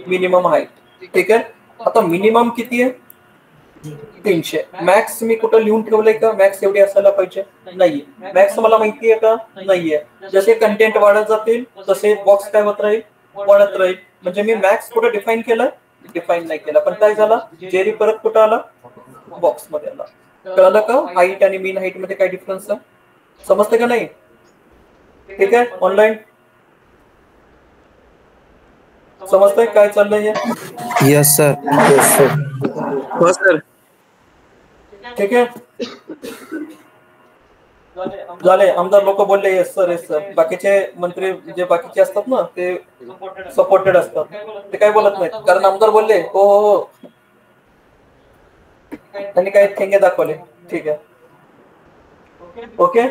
मिनिमम हाईट. ठीक आहे, आता मिनिमम किती आहे, 300. मॅक्स मी कुठं लिहून ठेवलंय का, मॅक्स एवढी असायला पाहिजे, नाहीये. मॅक्स मला माहितीये का, नाहीये. जसे कंटेंट वाढत जातील तसे बॉक्स काय होत राहील, वाढत राहील. म्हणजे मी मॅक्स कुठं डिफाईन केलं, डिफाईन नाही केला, पण काय झाला, जेरी परत कुठं आला, बॉक्स मध्ये आला. कळलं का, हाईट आणि मीन हाईट मध्ये काय डिफरन्स आहे, समजते का नाही. ठीक आहे, ऑनलाईन समजतंय काय चाललंय. Yes sir. हो सर. ठीक आहे, झाले. आमदार लोक बोलले येस सर, येस सर. बाकीचे मंत्री जे बाकीचे असतात ना, ते सपोर्टेड असतात, ते काय बोलत नाहीत, कारण आमदार बोलले हो हो हो, त्यांनी काही ठेंगे दाखवले. ठीक आहे, ओके,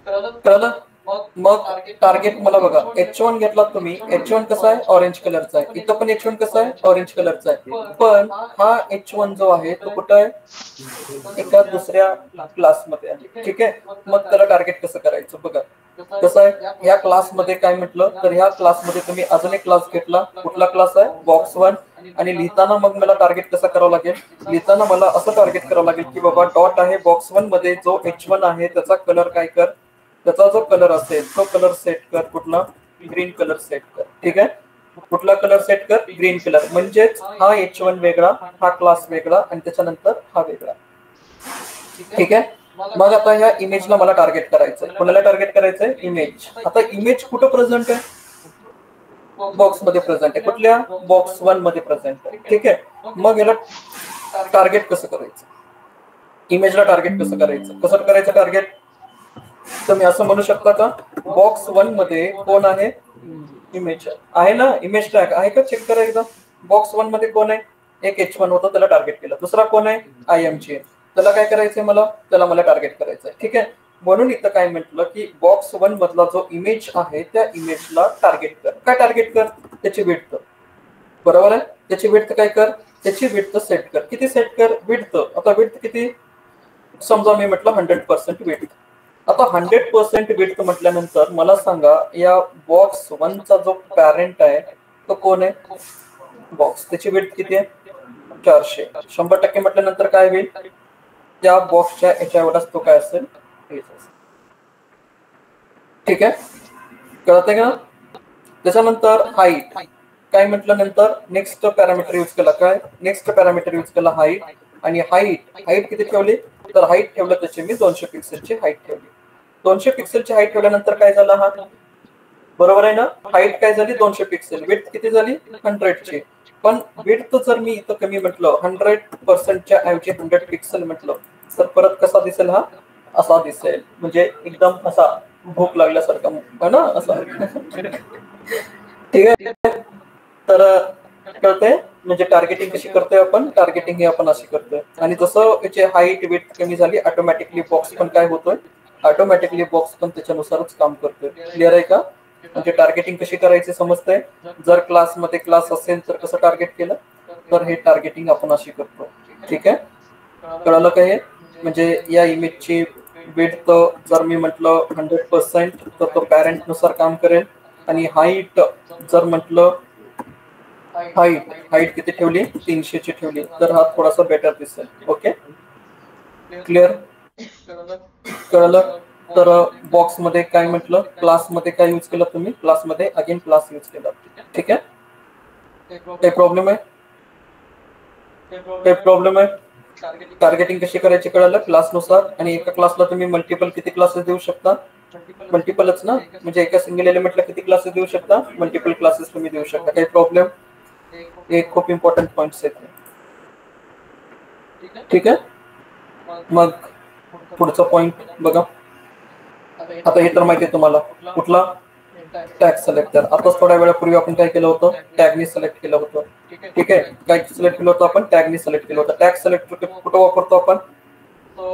कळलं. मग टार्गेट मला बघा, H1 घेतला तुम्ही, H1 कसा आहे, ऑरेंज कलरचा आहे. इथं पण H1 कसा आहे, ऑरेंज कलरचा आहे. पण हा H1 जो आहे तो कुठं आहे, एका दुसऱ्या क्लासमध्ये आहे. ठीक आहे, मग त्याला टार्गेट कसं करायचं बघा. कसं आहे, ह्या क्लासमध्ये काय म्हटलं, तर ह्या क्लासमध्ये तुम्ही अजून एक क्लास घेतला, कुठला क्लास आहे, बॉक्स 1. आणि लिहिताना मग मला टार्गेट कसं करावं लागेल, लिहिताना मला असं टार्गेट करावं लागेल की बाबा डॉट आहे बॉक्स 1 मध्ये, जो H1 आहे त्याचा कलर काय कर, त्याचा जो कलर असेल तो कलर सेट कर, कुठला, ग्रीन कलर सेट कर. ठीक आहे, कुठला कलर सेट कर, ग्रीन कलर. म्हणजेच हा H1 वेगळा, हा क्लास वेगळा, आणि त्याच्यानंतर हा वेगळा. ठीक आहे, मग आता ह्या इमेजला मला टार्गेट करायचंय, कोणाला टार्गेट करायचंय, इमेज. आता इमेज कुठं प्रेझेंट आहे, बॉक्स मध्ये प्रेझेंट आहे, कुठल्या, बॉक्स 1 मध्ये प्रेझेंट आहे. ठीक आहे, मग याला टार्गेट कसं करायचं, इमेजला टार्गेट कसं करायचं, कसं करायचं टार्गेट. तुम्ही असं म्हणू शकता का, बॉक्स 1 मध्ये कोण आहे, इमेज आहे ना, इमेज टॅग आहे का, चेक करा एकदा. बॉक्स 1 मध्ये कोण आहे, एक H1 होतं, त्याला टार्गेट केलं. दुसरा कोण आहे, IMG, त्याला काय करायचंय, मला टार्गेट करायचंय. ठीक आहे, म्हणून इथं काय म्हटलं की बॉक्स 1 मधला जो इमेज आहे त्या इमेजला टार्गेट कर. काय टार्गेट कर, त्याची विड्थ, बरोबर आहे. त्याची विड्थ काय कर, त्याची विड्थ सेट कर. किती सेट कर, विड्थ. आता विड्थ किती, समजा मी म्हटलं 100% विड्थ. आता 100% विड्थ म्हटल्यानंतर मला सांगा, या बॉक्स 1 चा जो पॅरेंट आहे तो कोण आहे, बॉक्स, त्याची विड्थ किती आहे, 400. 100% म्हटल्यानंतर काय होईल, त्या बॉक्सच्या याच्यावरच तो काय असेल, ठीक आहे, कळतंय का? त्याच्यानंतर हाईट काय म्हटलं, नंतर नेक्स्ट पॅरामीटर यूज केला, काय नेक्स्ट पॅरामीटर यूज केला हाईट. आणि हाईट किती ठेवली, तर हाईट ठेवलं त्याची मी 200 पिक्सेलची हाईट ठेवली. 200 पिक्सेलची हाईट ठेवल्यानंतर काय झाला, हा बरोबर आहे ना, हाईट काय झाली 200 पिक्सेल, विड्थ किती झाली 100 ची. पण विड्थ जर मी इथं कमी म्हटलं 100%च्या ऐवजी 100 पिक्सेल म्हटलं, तर परत कसा दिसेल, हा असा दिसेल, म्हणजे एकदम असा भूक लागल्यासारखा है ना, असा ठीक आहे. तर कळतंय, म्हणजे टार्गेटिंग कशी करतोय आपण, टार्गेटिंग हे आपण अशी करतोय. आणि जसं याची हाईट विड्थ कमी झाली, ऑटोमॅटिकली बॉक्स पण काय होतोय, ऑटोमॅटिकली बॉक्स पण त्याच्यानुसारच काम करतोय. क्लिअर आहे का? म्हणजे टार्गेटिंग कशी करायची समजतंय. जर क्लासमध्ये क्लास असेल तर कसं टार्गेट केलं, तर हे टार्गेटिंग आपण अशी करतो. ठीक आहे, कळलं का हे? म्हणजे या इमेजची विड्थ जर मी म्हटलं 100%, तर तो पॅरेंट नुसार काम करेल. आणि हाईट जर म्हटलं, हाईट किती ठेवली 300 ची ठेवली, तर हा थोडासा बेटर दिसेल. ओके, क्लिअर, कळलं? तर बॉक्स मध्ये काय म्हटलं, क्लासमध्ये काय यूज केलं तुम्ही, क्लासमध्ये अगेन क्लास यूज केला. ठीक आहे, काही प्रॉब्लेम आहे, काही प्रॉब्लेम आहे? टार्गेटिंग कशी करायची कळलं, क्लासनुसार. आणि एका क्लासला तुम्ही मल्टिपल किती क्लासेस देऊ शकता, मल्टिपलच ना, म्हणजे एका सिंगल एलिमेंटला किती क्लासेस देऊ शकता, मल्टिपल क्लासेस तुम्ही देऊ शकता. काही प्रॉब्लेम? एक खूप इम्पॉर्टंट पॉइंट्स आहेत. ठीक आहे, मग पुढचा पॉइंट बघा. आता हे तर माहिती आहे तुम्हाला, कुठला टॅग सिलेक्टर. आता थोड्या वेळापूर्वी आपण काय केलं होतं, टॅगनी सिलेक्ट केलं होतं. ठीक आहे, काय सिलेक्ट केलं होतं आपण, टॅगनी सिलेक्ट केलं होतं. टॅग सिलेक्टर कुठं वापरतो आपण,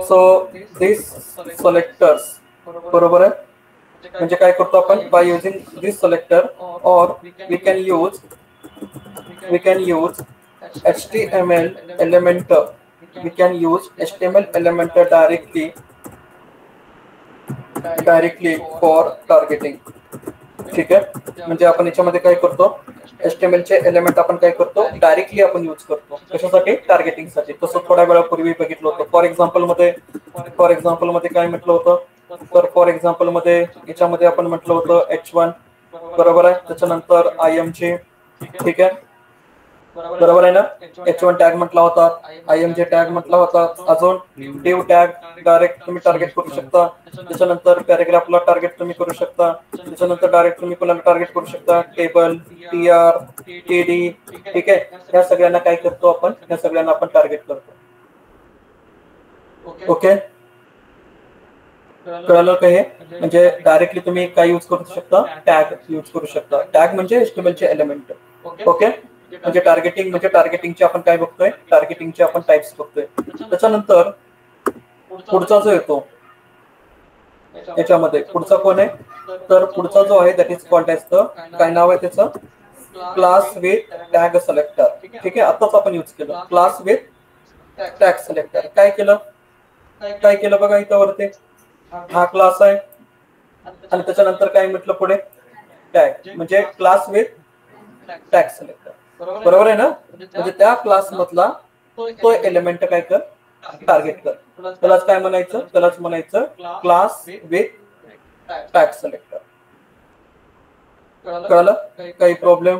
सो दिस सिलेक्टर्स, बरोबर आहे. म्हणजे काय करतो आपण, बाय युजिंग दिस सिलेक्टर और we can use HTML element, we can use HTML element directly for targeting. ठीक आहे, म्हणजे आपण याच्यामध्ये काय करतो, HTML चे एलिमेंट आपण काय करतो, डायरेक्टली आपण यूज करतो. कशासाठी, टार्गेटिंगसाठी. तसं थोड्या वेळापूर्वी बघितलं होतं. फॉर एक्झाम्पल मध्ये काय म्हटलं होतं, तर फॉर एक्झाम्पल मध्ये याच्यामध्ये आपण म्हटलं होतं H1, बरोबर आहे. त्याच्यानंतर IMG, ठीक आहे, बरोबर आहे ना. H1 टॅग म्हटला होता, IMG टॅग म्हटला होता. अजून div टॅग डायरेक्ट तुम्ही टार्गेट करू शकता. त्याच्यानंतर पॅराग्राफला टार्गेट तुम्ही करू शकता. त्याच्यानंतर डायरेक्ट तुम्ही कोणाला टार्गेट करू शकता, टेबल, TR, TD. ठीक आहे, या सगळ्यांना काय करतो आपण, या सगळ्यांना आपण टार्गेट करतो. ओके, कळलं का हे? म्हणजे डायरेक्टली तुम्ही काय यूज करू शकता, टॅग यूज करू शकता. टॅग म्हणजे HTML चे एलिमेंट. ओके, म्हणजे टार्गेटिंगचे आपण काय बघतोय, टार्गेटिंगचे आपण टाइप्स बघतोय. त्याच्यानंतर पुढचा जो येतो याच्यामध्ये, पुढचा कोण आहे, तर पुढचा जो आहे that is called as the, काय नाव आहे त्याचं, क्लास विथ टॅग सिलेक्टर. ठीक आहे, आताच आपण यूज केलं क्लास विथ टॅग सिलेक्टर. काय केलं बघा इथं वरती, हा क्लास आहे आणि त्याच्यानंतर काय म्हटलं पुढे, टॅग, म्हणजे क्लास विथ टॅग सिलेक्टर. बरोबर आहे ना, म्हणजे त्या क्लास मधला तो एलिमेंट काय कर, टार्गेट कर. त्यालाच काय म्हणायचं, त्यालाच म्हणायचं क्लास विथ टॅग सिलेक्टर. कळलं? काही प्रॉब्लेम?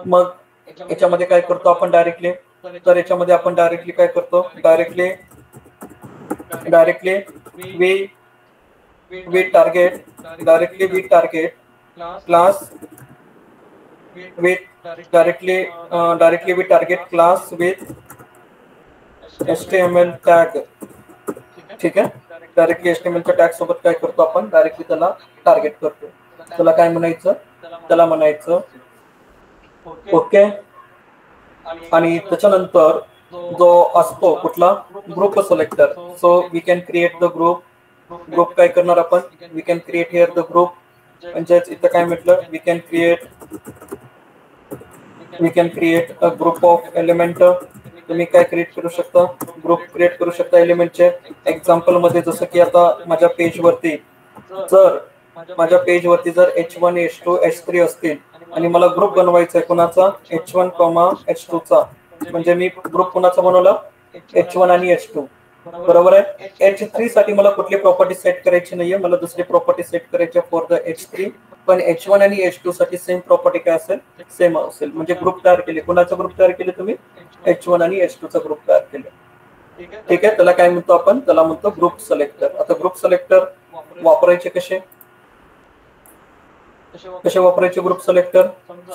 मग याच्यामध्ये काय करतो आपण डायरेक्टली, तर याच्यामध्ये आपण डायरेक्टली काय करतो, directly we target class with directly we target class with HTML tag. ठीक आहे, डायरेक्टली HTML च्या टॅग सोबत काय करतो आपण, डायरेक्टली त्याला टार्गेट करतो. त्याला काय म्हणायचं, त्याला म्हणायचं ओके. आणि त्याच्यानंतर जो असतो कुठला, group selector. So we can create the group काय करणार आपण, we can create here the group. म्हणजेच इथं काय म्हटलं, we can create a group of element. तुम्ही काय क्रिएट करू शकता, ग्रुप क्रिएट करू शकता एलिमेंटचे. एक्झाम्पल मध्ये जसं की आता माझ्या पेजवरती जर H1, H2, H3 असतील आणि मला ग्रुप बनवायचा आहे कुणाचा, H1, H2 चा, म्हणजे मी ग्रुप कुणाचा बनवला, H1 आणि H2, बरोबर आहे. H3 साठी मला कुठली प्रॉपर्टी सेट करायची नाहीये, मला दुसरी प्रॉपर्टी सेट करायची फॉर द H3. पण H1 आणि H2 साठी सेम प्रॉपर्टी काय असेल, सेम असेल. म्हणजे ग्रुप तयार केले. कुणाचा ग्रुप तयार केले तुम्ही, H1 आणि H2 चा ग्रुप तयार केले. ठीक आहे, त्याला काय म्हणतो आपण, त्याला म्हणतो ग्रुप सिलेक्टर. आता ग्रुप सिलेक्टर वापरायचे कसे वापरायचे ग्रुप सिलेक्टर.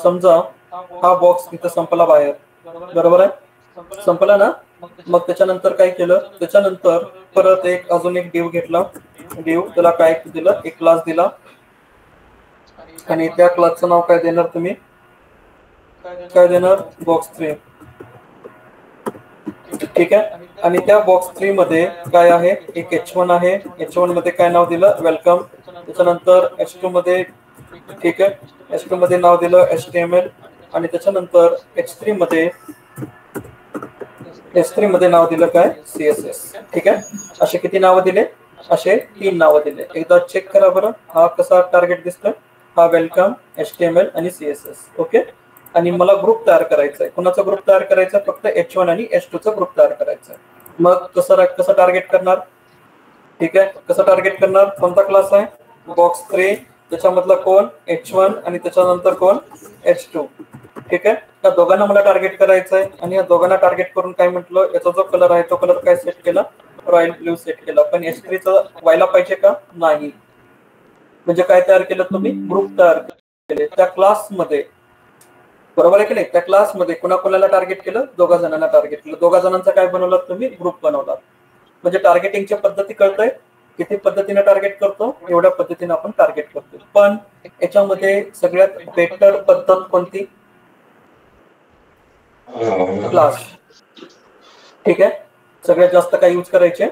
समजा हा बॉक्स इथं संपला बाहेर, बरोबर आहे, संपला ना. मग त्याच्यानंतर काय केलं, त्याच्यानंतर परत अजून एक डिव घेतला. डिव त्याला काय दिलं, एक क्लास दिला आणि त्या क्लासचं नाव काय देणार तुम्ही, काय देणार, बॉक्स 3. ठीक आहे. आणि त्या बॉक्स 3 मध्ये काय आहे, एक H1 आहे. H1 मध्ये काय नाव दिलं, वेलकम. त्याच्यानंतर H2 मध्ये, ठीक आहे, H2 मध्ये नाव दिलं HTML. आणि त्याच्यानंतर H3 मध्ये नाव दिलं काय, CSS. ठीक आहे, असे किती नावं दिले, असे 3 नावं दिले. एकदा चेक करा बरं, हा कसा टार्गेट दिसतोय, हा वेलकम, HTML आणि CSS. ओके. आणि मला ग्रुप तयार करायचा आहे. कुणाचा ग्रुप तयार करायचा, फक्त H1 आणि H2 चा ग्रुप तयार करायचा आहे. मग कसं टार्गेट करणार, ठीक आहे, कसं टार्गेट करणार, कोणता क्लास आहे, बॉक्स 3, त्याच्यामधला कोण, H1 आणि त्याच्यानंतर कोण, H2. ठीक आहे, त्या दोघांना मला टार्गेट करायचं आहे. आणि या दोघांना टार्गेट करून काय म्हटलं, याचा जो कलर आहे तो कलर काय सेट केला, रॉयल ब्ल्यू सेट केला. पण H3 चा व्हायला पाहिजे का, नाही. म्हणजे काय तयार केलं तुम्ही, ग्रुप तयार केले त्या क्लासमध्ये, बरोबर आहे की नाही. त्या क्लासमध्ये कुणाला टार्गेट केलं, दोघा जणांना टार्गेट केलं. दोघा जणांचा काय बनवला तुम्ही, ग्रुप बनवला. म्हणजे टार्गेटिंगच्या पद्धती कळतंय, किती पद्धतीने टार्गेट करतो, एवढ्या पद्धतीने आपण टार्गेट करतो. पण याच्यामध्ये सगळ्यात बेटर पद्धत कोणती, क्लास. ठीक आहे, सगळ्यात जास्त काय यूज करायचे,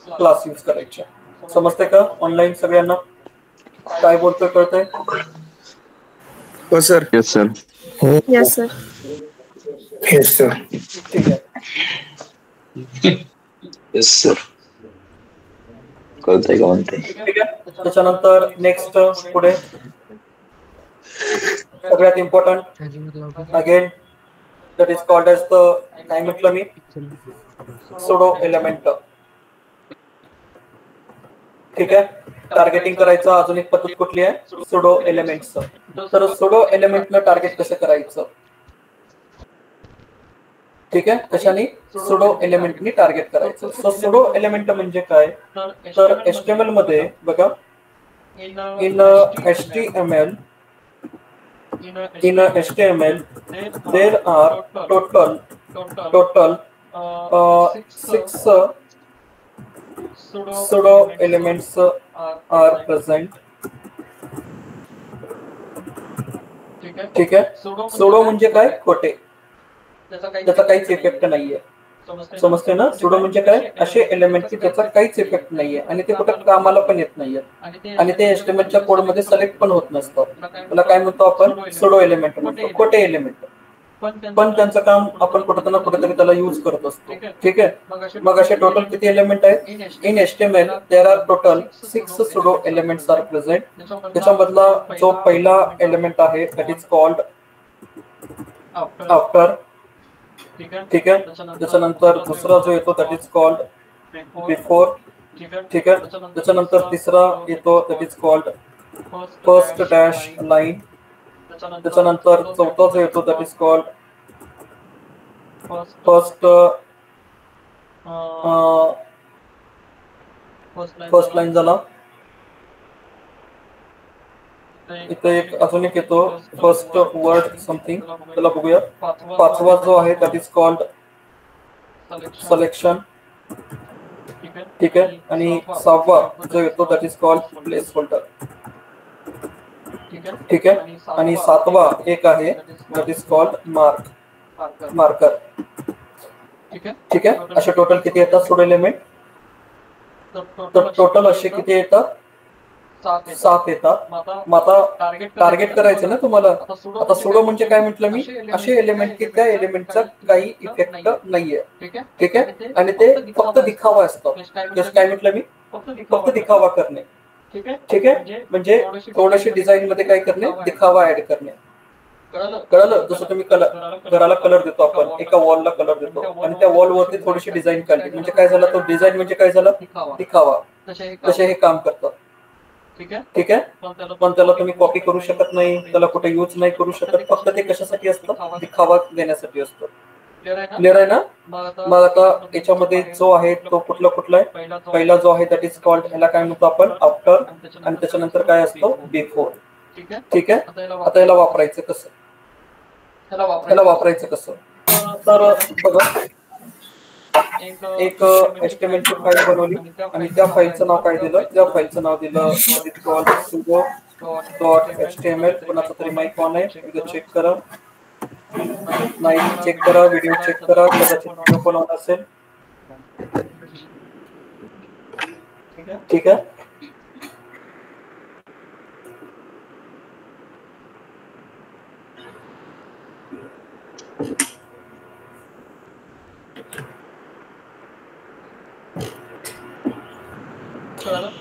क्लास यूज करायचे. समजते का ऑनलाईन सगळ्यांना, काय बोलतोय कळतंय. हो sir. Yes sir. Yes sir. Yes sir. ठीक आहे, यस सर. कळतंय का म्हणते. ठीक आहे. त्याच्यानंतर नेक्स्ट पुढे सगळ्यात important again that is called as the, काय म्हटलं मी, सुडो एलिमेंट. ठीक आहे, टार्गेटिंग करायचं अजून एक पद्धत कुठली आहे, सुडो एलिमेंटचं. तर सुडो एलिमेंटनं टार्गेट कसं करायचं, ठीक आहे, कशाने, सुडो एलिमेंटनी टार्गेट करायचं. सो सुडो एलिमेंट म्हणजे काय, तर HTML मध्ये बघा, in HTML there are total 6 pseudo elements are present. ठीक आहे, सुडो म्हणजे काय, खोटे, त्याचा काहीच इफेक्ट नाहीये. समजते ना, सुडो म्हणजे काय, असे एलिमेंट की त्याचा काहीच इफेक्ट नाहीये आणि ते कुठं कामाला पण येत नाहीये आणि ते HTML च्या कोड मध्ये सिलेक्ट पण होत नसतं. त्याला काय म्हणतो आपण, सुडो एलिमेंट म्हणतो, खोटे एलिमेंट. पण त्यांचं काम आपण कुठेतरी त्याला युज करत असतो. ठीक आहे, मग असे टोटल किती एलिमेंट आहेत, in HTML there are total 6 pseudo elements are present. त्याच्यामधला जो पहिला एलिमेंट आहे दॅट इज कॉल्ड आफ्टर. ठीक आहे, त्याच्यानंतर दुसरा जो येतो दॅट इज कॉल्ड बिफोर. ठीक आहे, त्याच्यानंतर तिसरा येतो that is called first dash line. त्याच्यानंतर चौथा जो येतो that is called first line झाला. इथे अजून एक येतो फर्स्ट वर्ड समथिंग, त्याला बघूया. पाचवा जो आहे दॅट इज कॉल्ड सिलेक्शन. ठीक आहे, आणि 6वा जो येतो that is called place holder. ठीक आहे, आणि 7वा एक आहे दॅट इज कॉल्ड मार्कर. ठीक आहे, असे टोटल किती येतात सुडो एलिमेंट, तर टोटल असे किती येतात, 7 येतात. मग आता टार्गेट करायचं ना तुम्हाला. आता सुडो म्हणजे काय म्हटलं मी, असे एलिमेंट की त्या एलिमेंटचा काही इफेक्ट नाहीये. ठीक आहे, आणि ते फक्त दिखावा असतो. जसं काय म्हटलं मी, फक्त दिखावा करणे. ठीक आहे, म्हणजे थोडेसे डिझाईन मध्ये काय करणे, दिखावा ऍड करणे. कळलं? जसं तुम्ही घराला कलर देतो आपण, एका वॉलला कलर देतो आणि त्या वॉल वरती थोडीशी डिझाईन काढली, म्हणजे काय झालं, तो डिझाईन म्हणजे काय झालं, दिखावा. तसे हे काम करतात. ठीक आहे. पण त्याला तुम्ही कॉपी करू शकत नाही, त्याला कुठे यूज नाही करू शकत, फक्त ते कशासाठी असतं, दिखावा देण्यासाठी असतं. क्लिअर आहे ना? मग आता याच्यामध्ये जो आहे तो कुठला आहे, पहिला जो आहे दॅट इज कॉल्ड, ह्याला काय म्हणतो आपण, आफ्टर, आणि त्याच्यानंतर काय असतो, बिफोर. ठीक आहे. आता याला वापरायचं कसं, तर बघा, एक HTML ची फाईल बनवली आणि त्या फाईलचं नाव काय दिलं, त्या फाईलचं नाव दिलं sudo .html. कोणाचा तरी माईक ऑन आहे, एकदा चेक करा. माईक चेक करा, व्हिडिओ चेक करा, कदाचित व्हिडिओ पण ऑन असेल. ठीक आहे.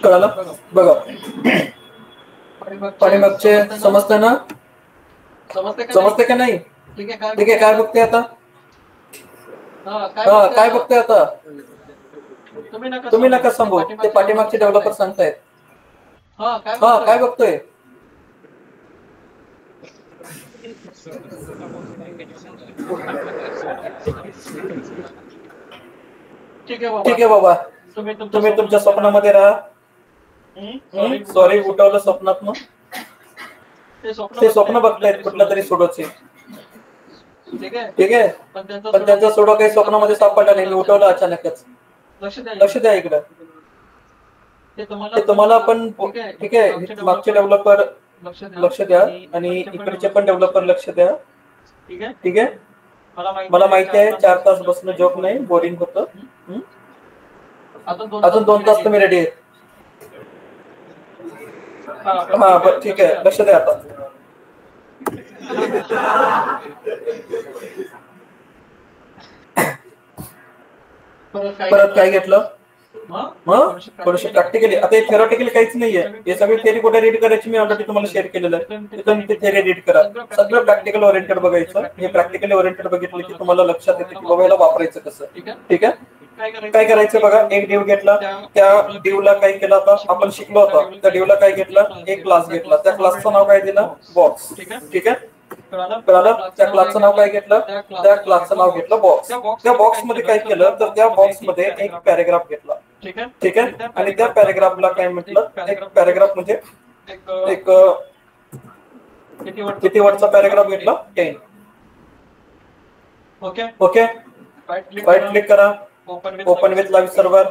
कळालं? बघा, पाठीमागचे समजतंय ना? समजते का नाही? ठीक आहे. काय बघते आता? काय बघते आता? तुम्ही नका सांगू, ते पाठीमागचे डेव्हलपर सांगतायत. काय बघतोय? ठीक आहे बाबा, तुम्ही तुमच्या स्वप्नामध्ये राहा. सॉरी, उठवलं स्वप्नात. मग ते स्वप्न बघतायत कुठला तरी सुडोचे. ठीक आहे. पण त्यांचा सुडो काही स्वप्नामध्ये सापडला नाही, मी उठवलं अचानकच. लक्ष द्या इकडं, ते तुम्हाला पण. ठीक आहे, मागचे डेव्हलपर लक्ष द्या आणि इकडचे पण डेव्हलपर लक्ष द्या. ठीक आहे. मला माहिती आहे 4 तास बसणं जोक नाही, बोरिंग होतं. अजून 2 तास तुम्ही रेडी आहेत. बरं, ठीक आहे, लक्ष द्या आता. परत काय घेतलं, थोडंसं प्रॅक्टिकली. आता हे थेरॉटिकली काहीच नाहीये, हे सगळी थेरी कुठे रीड करायची, मी ऑलरेडी तुम्हाला शेअर केलेलं आहे. तिथून ती थेरी रीड करा. सगळं प्रॅक्टिकल ओरिएंटेड बघायचं. हे प्रॅक्टिकली ओरिएंटेड बघितलं की तुम्हाला लक्षात येते की बाबा याला वापरायचं कसं. ठीक आहे. काय करायचं बघा, एक डिव घेतला, त्या डिवला काय केलं, आता आपण शिकलो होतो, त्या डिवला काय घेतलं, एक क्लास घेतला, त्या क्लासचं नाव काय दिलं, बॉक्स. ठीक आहे. कळालं? त्या क्लासचं नाव काय घेतलं, त्या क्लासचं नाव घेतलं बॉक्स. त्या बॉक्स मध्ये काय केलं, तर त्या बॉक्स मध्ये एक पॅरेग्राफ घेतला. ठीक आहे. आणि त्या पॅरेग्राफला काय म्हटलं, एक पॅरेग्राफ म्हणजे एक किती वर्डचा पॅरेग्राफ घेतला, 10. ओके. राईट क्लिक करा, ओपन विथ लाईव्ह सर्व्हर,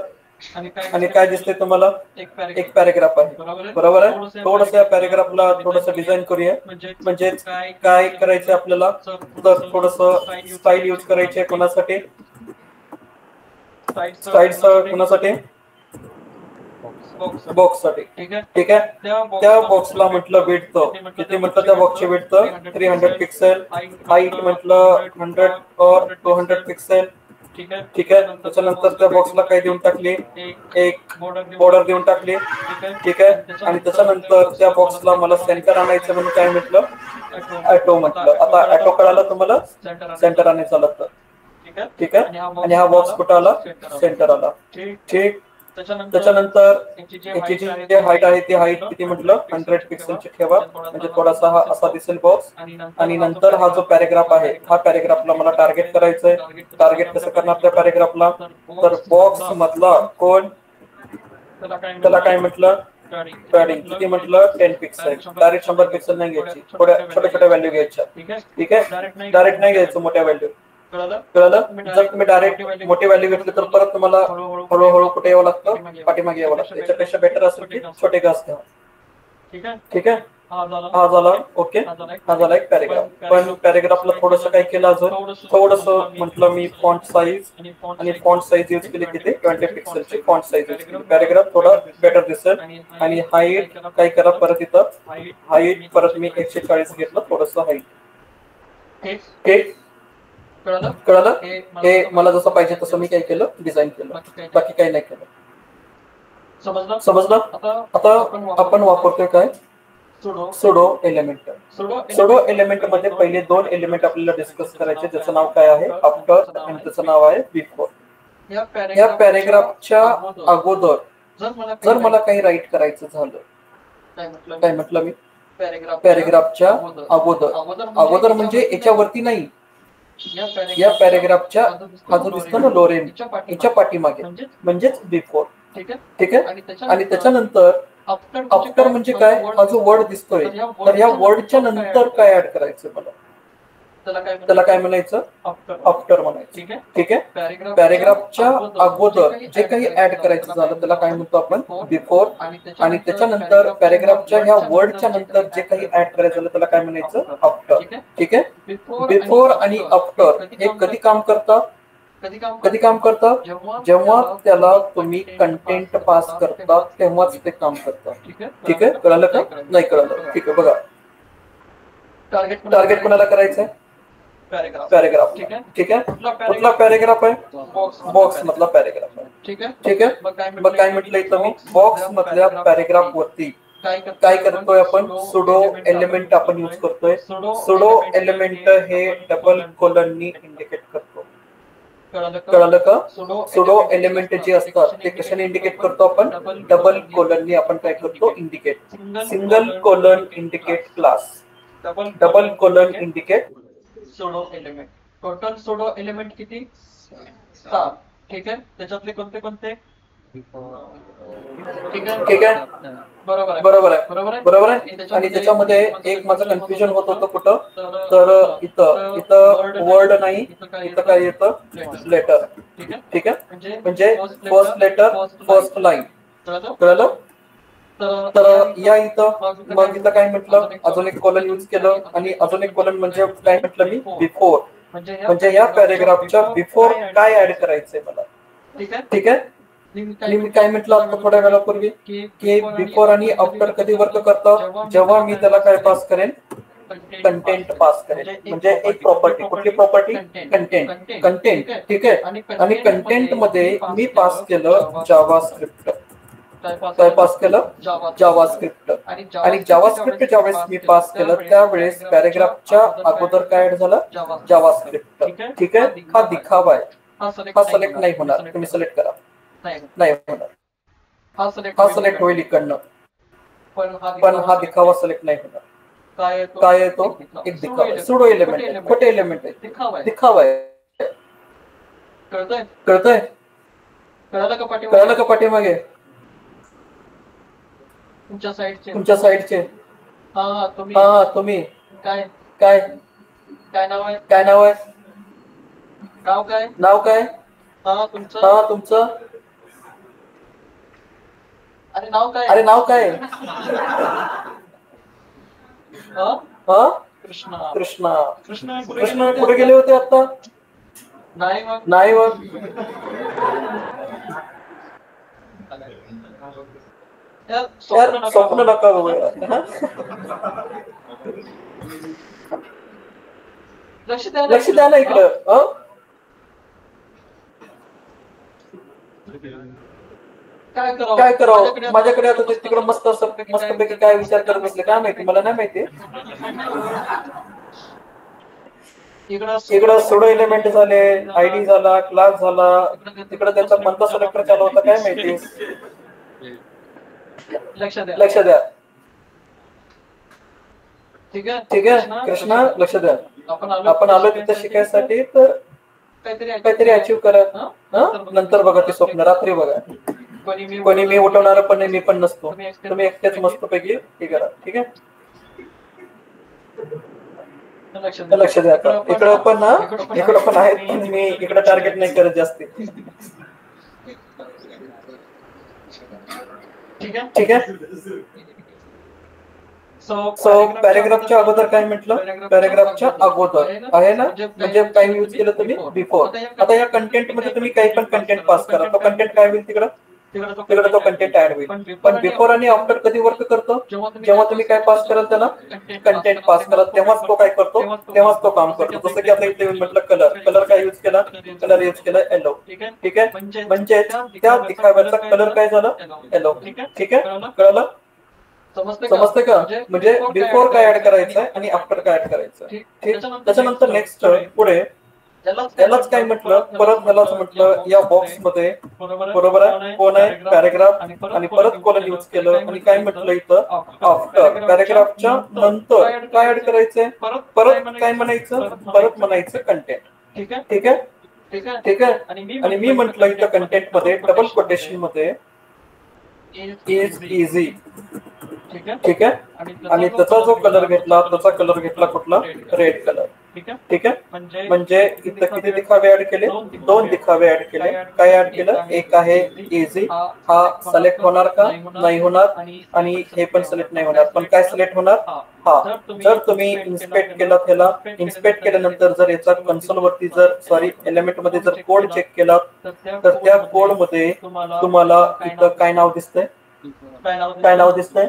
आणि काय दिसतंय तुम्हाला, एक पॅरेग्राफ आहे. बरोबर आहे. थोडंसं या पॅरेग्राफला थोडंसं डिझाईन करूया. म्हणजे काय करायचं आपल्याला, तर थोडंसं स्टाईल यूज करायची आहे. कोणासाठी स्टाईल्स, कोणासाठी, बॉक्स साठी. ठीक आहे. त्या बॉक्सला म्हटलं विड्थ, किती म्हटलं, त्या बॉक्सची विड्थ 300 पिक्सेल, हाईट म्हटलं 100 और 200 पिक्सेल. ठीक आहे. त्याच्यानंतर त्या बॉक्सला काय देऊन टाकली, एक बॉर्डर देऊन टाकली. ठीक आहे. आणि त्याच्यानंतर त्या बॉक्सला मला सेंटर आणायचं म्हणून काय म्हटलं, ॲटो म्हटलं. आता ॲटो कळालं तुम्हाला, सेंटर आणायचं लागतं. ठीक आहे. आणि हा बॉक्स कुठं आला, सेंटर आला. ठीक. त्याच्यानंतर याची जी हाईट आहे ती हाईट किती म्हटलं, 100 पिक्सेलची ठेवा, म्हणजे थोडासा हा असा दिसेल बॉक्स. आणि नंतर हा जो पॅरेग्राफ आहे, हा पॅरेग्राफला मला टार्गेट करायचंय. टार्गेट कसं करणार त्या पॅरेग्राफला, तर बॉक्स मधला कोण, त्याला काय म्हटलं, पॅडिंग. किती म्हटलं, 10 पिक्सेल. डायरेक्ट 100 पिक्सेल नाही घ्यायची, थोड्या छोट्या व्हॅल्यू घ्यायच्या. ठीक आहे. डायरेक्ट नाही घ्यायचं मोठ्या व्हॅल्यू. कळलं? जर तुम्ही डायरेक्ट मोठी व्हॅल्यू घेतली तर परत तुम्हाला हळूहळू कुठे यावं लागतं, पाठीमागे यावं लागतं. याच्यापेक्षा बेटर असेल की छोटे घास घ्या. ठीक आहे. हा झाला. ओके. हा झाला एक पॅरेग्राफ. पण पॅरेग्राफला थोडंसं काय केलं, अजून थोडंसं म्हटलं मी फॉन्ट साईज, आणि फॉन्ट साईज यूज केली किती, 20 पिक्सेलची फॉन्ट साईज यूज केली. पॅरेग्राफ थोडा बेटर दिसेल. आणि हाईट काय करा, परत इथं हाईट परत मी 140 घेतलं, थोडंसं हाईट. ठीक. कळालं? हे मला जसं पाहिजे तसं मी काय केलं, डिझाईन केलं, बाकी काही नाही केलं. समजलं? आता आपण वापरतोय काय, सुडो एलिमेंट. सुडो एलिमेंट मध्ये पहिले दोन एलिमेंट आपल्याला डिस्कस करायचे, ज्याचं नाव काय आहे आफ्टर आणि त्याचं नाव आहे बिफोर. या पॅरेग्राफच्या अगोदर जर मला काही राईट करायचं झालं, काय म्हटलं मी, पॅरेग्राफच्या अगोदर म्हणजे याच्यावरती नाही, या पॅरेग्राफच्या हा जो दिसतो ना लोरेन, याच्या पाठीमागे म्हणजेच बिफोर. ठीक आहे. आणि त्याच्यानंतर आफ्टर म्हणजे काय, हा जो वर्ड दिसतोय, तर या वर्डच्या नंतर काय ऍड करायचं मला, त्याला काय म्हणायचं, आफ्टर म्हणायचं. ठीक आहे. पॅरेग्राफच्या अगोदर जे काही ऍड करायचं झालं त्याला काय म्हणतो आपण, बिफोर. आणि त्याच्यानंतर पॅरेग्राफच्या ह्या वर्डच्या नंतर जे काही ऍड करायचं झालं त्याला काय म्हणायचं, आफ्टर. ठीक आहे. बिफोर आणि आफ्टर हे कधी काम करतात, जेव्हा त्याला तुम्ही कंटेंट पास करता तेव्हाच ते काम करतात. ठीक आहे. कळालं का, नाही कळालं, ठीक आहे. बघा, टार्गेट कोणाला करायचंय, पॅरेग्राफ. ठीक आहे. कुठला पॅरेग्राफ आहे, बॉक्स मधला पॅरेग्राफ आहे. ठीक आहे. मग काय म्हटलं इथं मी, बॉक्स मधल्या पॅरेग्राफ वरती काय करतोय आपण, सुडो एलिमेंट आपण यूज करतोय. सुडो एलिमेंट हे डबल कोलननी इंडिकेट करतो. कळालं का. सुडो एलिमेंट जे असतात ते कशाने इंडिकेट करतो आपण, डबल कोलननी आपण काय करतो, indicate. Single colon indicate class, double colon indicate pseudo element. Total pseudo element किती, 7. ठीक आहे. त्याच्यातले कोणते कोणते, ठीक आहे. बरोबर आहे. आणि त्याच्यामध्ये एक माझं कन्फ्युजन होत होतं कुठं, तर इथं वर्ड नाही, इथं काय येतं, लेटर. ठीक आहे. म्हणजे फर्स्ट लेटर फर्स्ट लाईन. कळलं. तर या इथं मग इथं काय म्हटलं, अजून एक कॉलन यूज केलं. आणि अजून एक कॉलन म्हणजे काय म्हटलं मी, बिफोर. म्हणजे या पॅरेग्राफच्या बिफोर काय ऍड करायचंय मला. ठीक आहे. मी काय म्हटलं आता थोड्या वेळापूर्वी, की बिफोर आणि आफ्टर कधी वर्क करतं, जेव्हा मी त्याला काय पास करेन, कंटेंट पास करेन. म्हणजे एक प्रॉपर्टी, कुठली प्रॉपर्टी, कंटेंट. ठीक आहे. आणि कंटेंट मध्ये मी पास केलं जावास्क्रिप्ट. काय पास केलं, जावास्क्रिप्ट. आणि जावास्क्रिप्ट ज्यावेळेस मी पास केलं त्यावेळेस पॅरेग्राफच्या अगोदर काय ऍड झालं, जावास्क्रिप्ट. ठीक आहे. हा दिखावा आहे, हा सिलेक्ट नाही होणार, तुम्ही सिलेक्ट करा, नाही होणार. हा सिलेक्ट होईल इकडनं, पण हा दिखावा सिलेक्ट नाही होणार. काय आहे तो, एक दिखावा. सुडो एलिमेंट आहे, खोटे एलिमेंट आहे, दिखावा आहे. कळतंय. कळालं का पाठीमागे, तुमच्या साईडचे. हा तुम्ही काय नाव आहे, नाव काय, हा तुमचं. अरे नाव काय, कृष्णा कुठे गेले होते आता, नाही मग यार स्वप्न नका बघू. लक्ष द्या ना इकडं. काय करावं, माझ्याकडे आता तिकडं मस्तपैकी काय विचार करत बसले काय माहिती, मला नाही माहिती. इकडं सुडो एलिमेंट झाले, आयडी झाला, क्लास झाला, तिकडं त्याचा कोणता सिलेक्टर चालू होता काय माहिती. लक्ष द्या. ठीक आहे. कृष्णा लक्ष द्या. आपण आलो तिथं शिकायसाठी, तर काहीतरी अचीव्ह करा. नंतर बघा ते स्वप्न, रात्री बघा. कोणी मी उठवणार पण नाही, मी पण नसतो. तुम्ही एकटेच मस्तपैकी हे करा. ठीक आहे. लक्ष द्या. इकडं पण आहेत, मी इकडे टार्गेट नाही करत जास्ती. ठीक आहे. सो पॅरेग्राफच्या अगोदर काय म्हटलं, पॅरेग्राफच्या अगोदर आहे ना, म्हणजे काय यूज केलं तुम्ही, बिफोर. आता या कंटेंट मध्ये तुम्ही काही पण कंटेंट पास करा, तो कंटेंट काय होईल, तिकडे तो कंटेंट ऍड होईल. पण बिफोर आणि आफ्टर कधी वर्क करतो, जेव्हा तुम्ही काय पास कराल त्याला, कंटेंट पास कराल तेव्हाच तो काय करतो, तेव्हाच तो काम करतो. जसं की आता इथे म्हटलं कलर काय यूज केला, कलर यूज केला येलो. ठीक आहे. म्हणजे त्या दिखाव्याचा कलर काय झाला, येलो. ठीक आहे. कळलं. समजते का? म्हणजे बिफोर काय ऍड करायचं आहे आणि आफ्टर काय ऍड करायचं. ठीक, त्याच्यानंतर नेक्स्ट पुढे यालाच काय म्हटलं, परत यालाच म्हटलं या बॉक्स मध्ये बरोबर आहे कोण आहे पॅराग्राफ आणि परत कोलन यूज केलं आणि काय म्हटलं इथं आफ्टर पॅराग्राफच्या नंतर काय ऍड करायचंय, परत काय म्हणायचं, परत म्हणायचं कंटेंट. ठीक आहे ठीक आहे. आणि मी म्हटलं इथं कंटेंट मध्ये डबल कोटेशन मध्ये इज इझी. ठीक आहे. आणि त्याचा जो कलर घेतला त्याचा कलर घेतला कुठला, रेड कलर. ठीक आहे. म्हणजे इथं किती दिखावे ऍड केले, 2 दिखावे ऍड केले. काय ऍड केलं, एक आहे इझी, हा सिलेक्ट होणार का, नाही होणार, आणि हे पण सिलेक्ट नाही होणार. पण काय सिलेक्ट होणार, हा. जर तुम्ही इन्स्पेक्ट केला त्याला, इन्स्पेक्ट केल्यानंतर जर याचा कन्सोल वरती जर एलिमेंट मध्ये जर कोड चेक केला तर त्या कोड मध्ये तुम्हाला इथं काय नाव दिसतंय, काय नाव दिसतंय,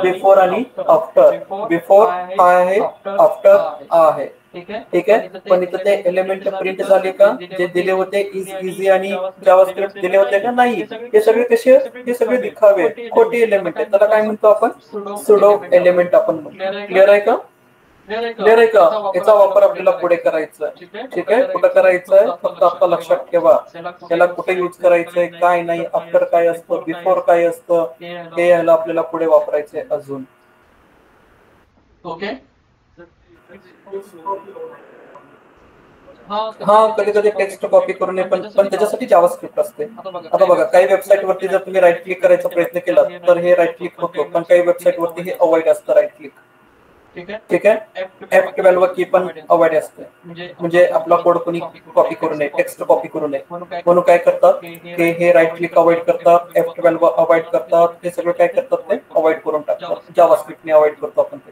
बिफोर आणि आफ्टर. बिफोर काय आहे, आफ्टर आहे. ठीक आहे. पण इथं ते एलिमेंट प्रिंट झाले का, जे दिले होते इज इझी आणि जावास्क्रिप्ट दिले होते का, नाही. हे सगळे कसे, हे सगळे दिखावे खोटे एलिमेंट आहेत. त्याला काय म्हणतो आपण, सुडो एलिमेंट आपण म्हणतो. क्लिअर आहे का, क्लिअर आहे का. याचा वापर आपल्याला पुढे करायचा आहे. ठीक आहे. कुठं करायचं आहे, फक्त आता लक्षात ठेवा याला कुठे यूज करायचंय, काय नाही, आफ्टर काय असतं, बिफोर काय असतं, हे याला आपल्याला पुढे वापरायचंय अजून. ओके. हा, कधी कधी टेक्स्ट कॉपी करू नये, पण त्याच्यासाठी जावास्क्रिप्ट असते. आता बघा काही वेबसाईट वरती जर तुम्ही राईट क्लिक करायचा प्रयत्न केला तर हे राईट क्लिक होतो, पण काही वेबसाईट वरती हे अवॉइड असतं राईट क्लिक. ठीक आहे. F12 की पण अवॉइड असते, म्हणजे आपला कोड कोणी कॉपी करू नये, टेक्स्ट कॉपी करू नये. म्हणून काय करतात की हे राईट क्लिक अवॉइड करतात, F12 अवॉइड करतात, हे सगळं काय करतात ते अवॉइड करून टाकतात. जावास्क्रिप्टने अवॉइड करतो आपण ते.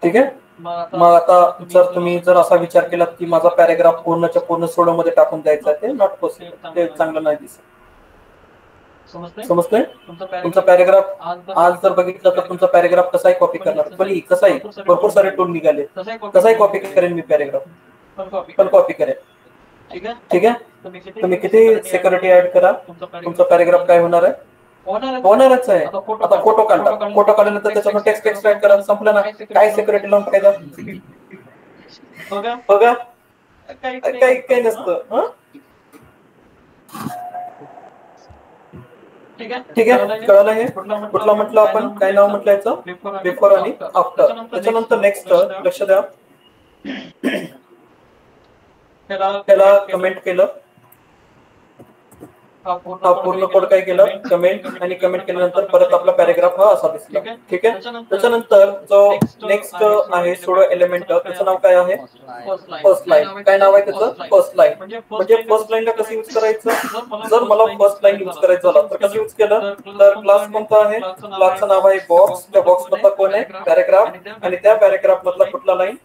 ठीक आहे. मग आता जर तुम्ही जर असा विचार केला की माझा पॅराग्राफ पूर्णच्या पूर्ण सोडो मध्ये टाकून द्यायचा, ते नॉट पॉसिबल, ते चांगलं नाही दिसत. समजतंय. तुमचा पॅराग्राफ आज जर बघितलं तर तुमचा पॅराग्राफ कसाही कॉपी करणार, पण कसाही भरपूर सारे टूल निघाले, कसाही कॉपी करेन मी पॅराग्राफ, पण कॉपी करेन. ठीक आहे. तुम्ही किती सिक्युरिटी ऍड करा, तुमचा पॅराग्राफ काय होणार आहे, होणारच आहे. आता फोटो काढला, फोटो काढल्यानंतर त्याच्यावर टेक्स्ट एक्सट्रॅक्ट करा, संपलं ना. काय सिक्युरिटी लावून फायदा, बघा काही नसतं. ठीक आहे. कळलं हे. कुठला म्हटलं आपण, काय नाव म्हटलं याचं, बिफोर आणि आफ्टर. त्याच्यानंतर नेक्स्ट लक्ष द्या, त्याला कमेंट केलं, हा पूर्ण कोड काय केलं, कमेंट, आणि कमेंट केल्यानंतर परत आपला पॅराग्राफ हा असा दिसला. ठीक आहे. त्याच्यानंतर जो नेक्स्ट आहे सुडो एलिमेंट, त्याचं नाव काय आहे, फर्स्ट लाईन. काय नाव आहे त्याचं, फर्स्ट लाईन. म्हणजे फर्स्ट लाईनला कसं यूज करायचं, जर मला फर्स्ट लाईन यूज करायचं झालं तर कसं यूज केलं, तर क्लास कोणता आहे, क्लासचं नाव आहे बॉक्स. त्या बॉक्स मधला कोण आहे, पॅराग्राफ, आणि त्या पॅराग्राफ मधला कुठला लाईन,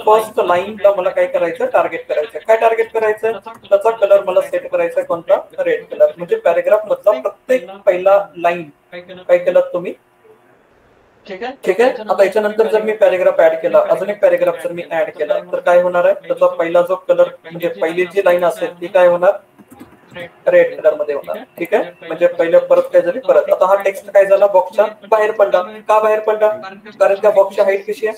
फर्स्ट लाईनला मला काय करायचं, टार्गेट करायचं. काय टार्गेट करायचं, त्याचा कलर मला सेट करायचा कोणता, रेड कलर. म्हणजे पॅराग्राफ मधला प्रत्येक पहिला लाईन काय केलं तुम्ही. ठीक आहे. आता याच्यानंतर जर मी पॅराग्राफ ऍड केला, अजून एक पॅराग्राफ जर मी ऍड केला तर काय होणार आहे, त्याचा पहिला जो कलर म्हणजे पहिली जी लाईन असेल ती काय होणार, रेड कलर मध्ये होणार. ठीक आहे. म्हणजे पहिले परत काय झाली, परत आता हा टेक्स्ट काय झाला, बॉक्सच्या बाहेर पडला. का बाहेर पडला, कारण त्या बॉक्सची हाईट कशी आहे,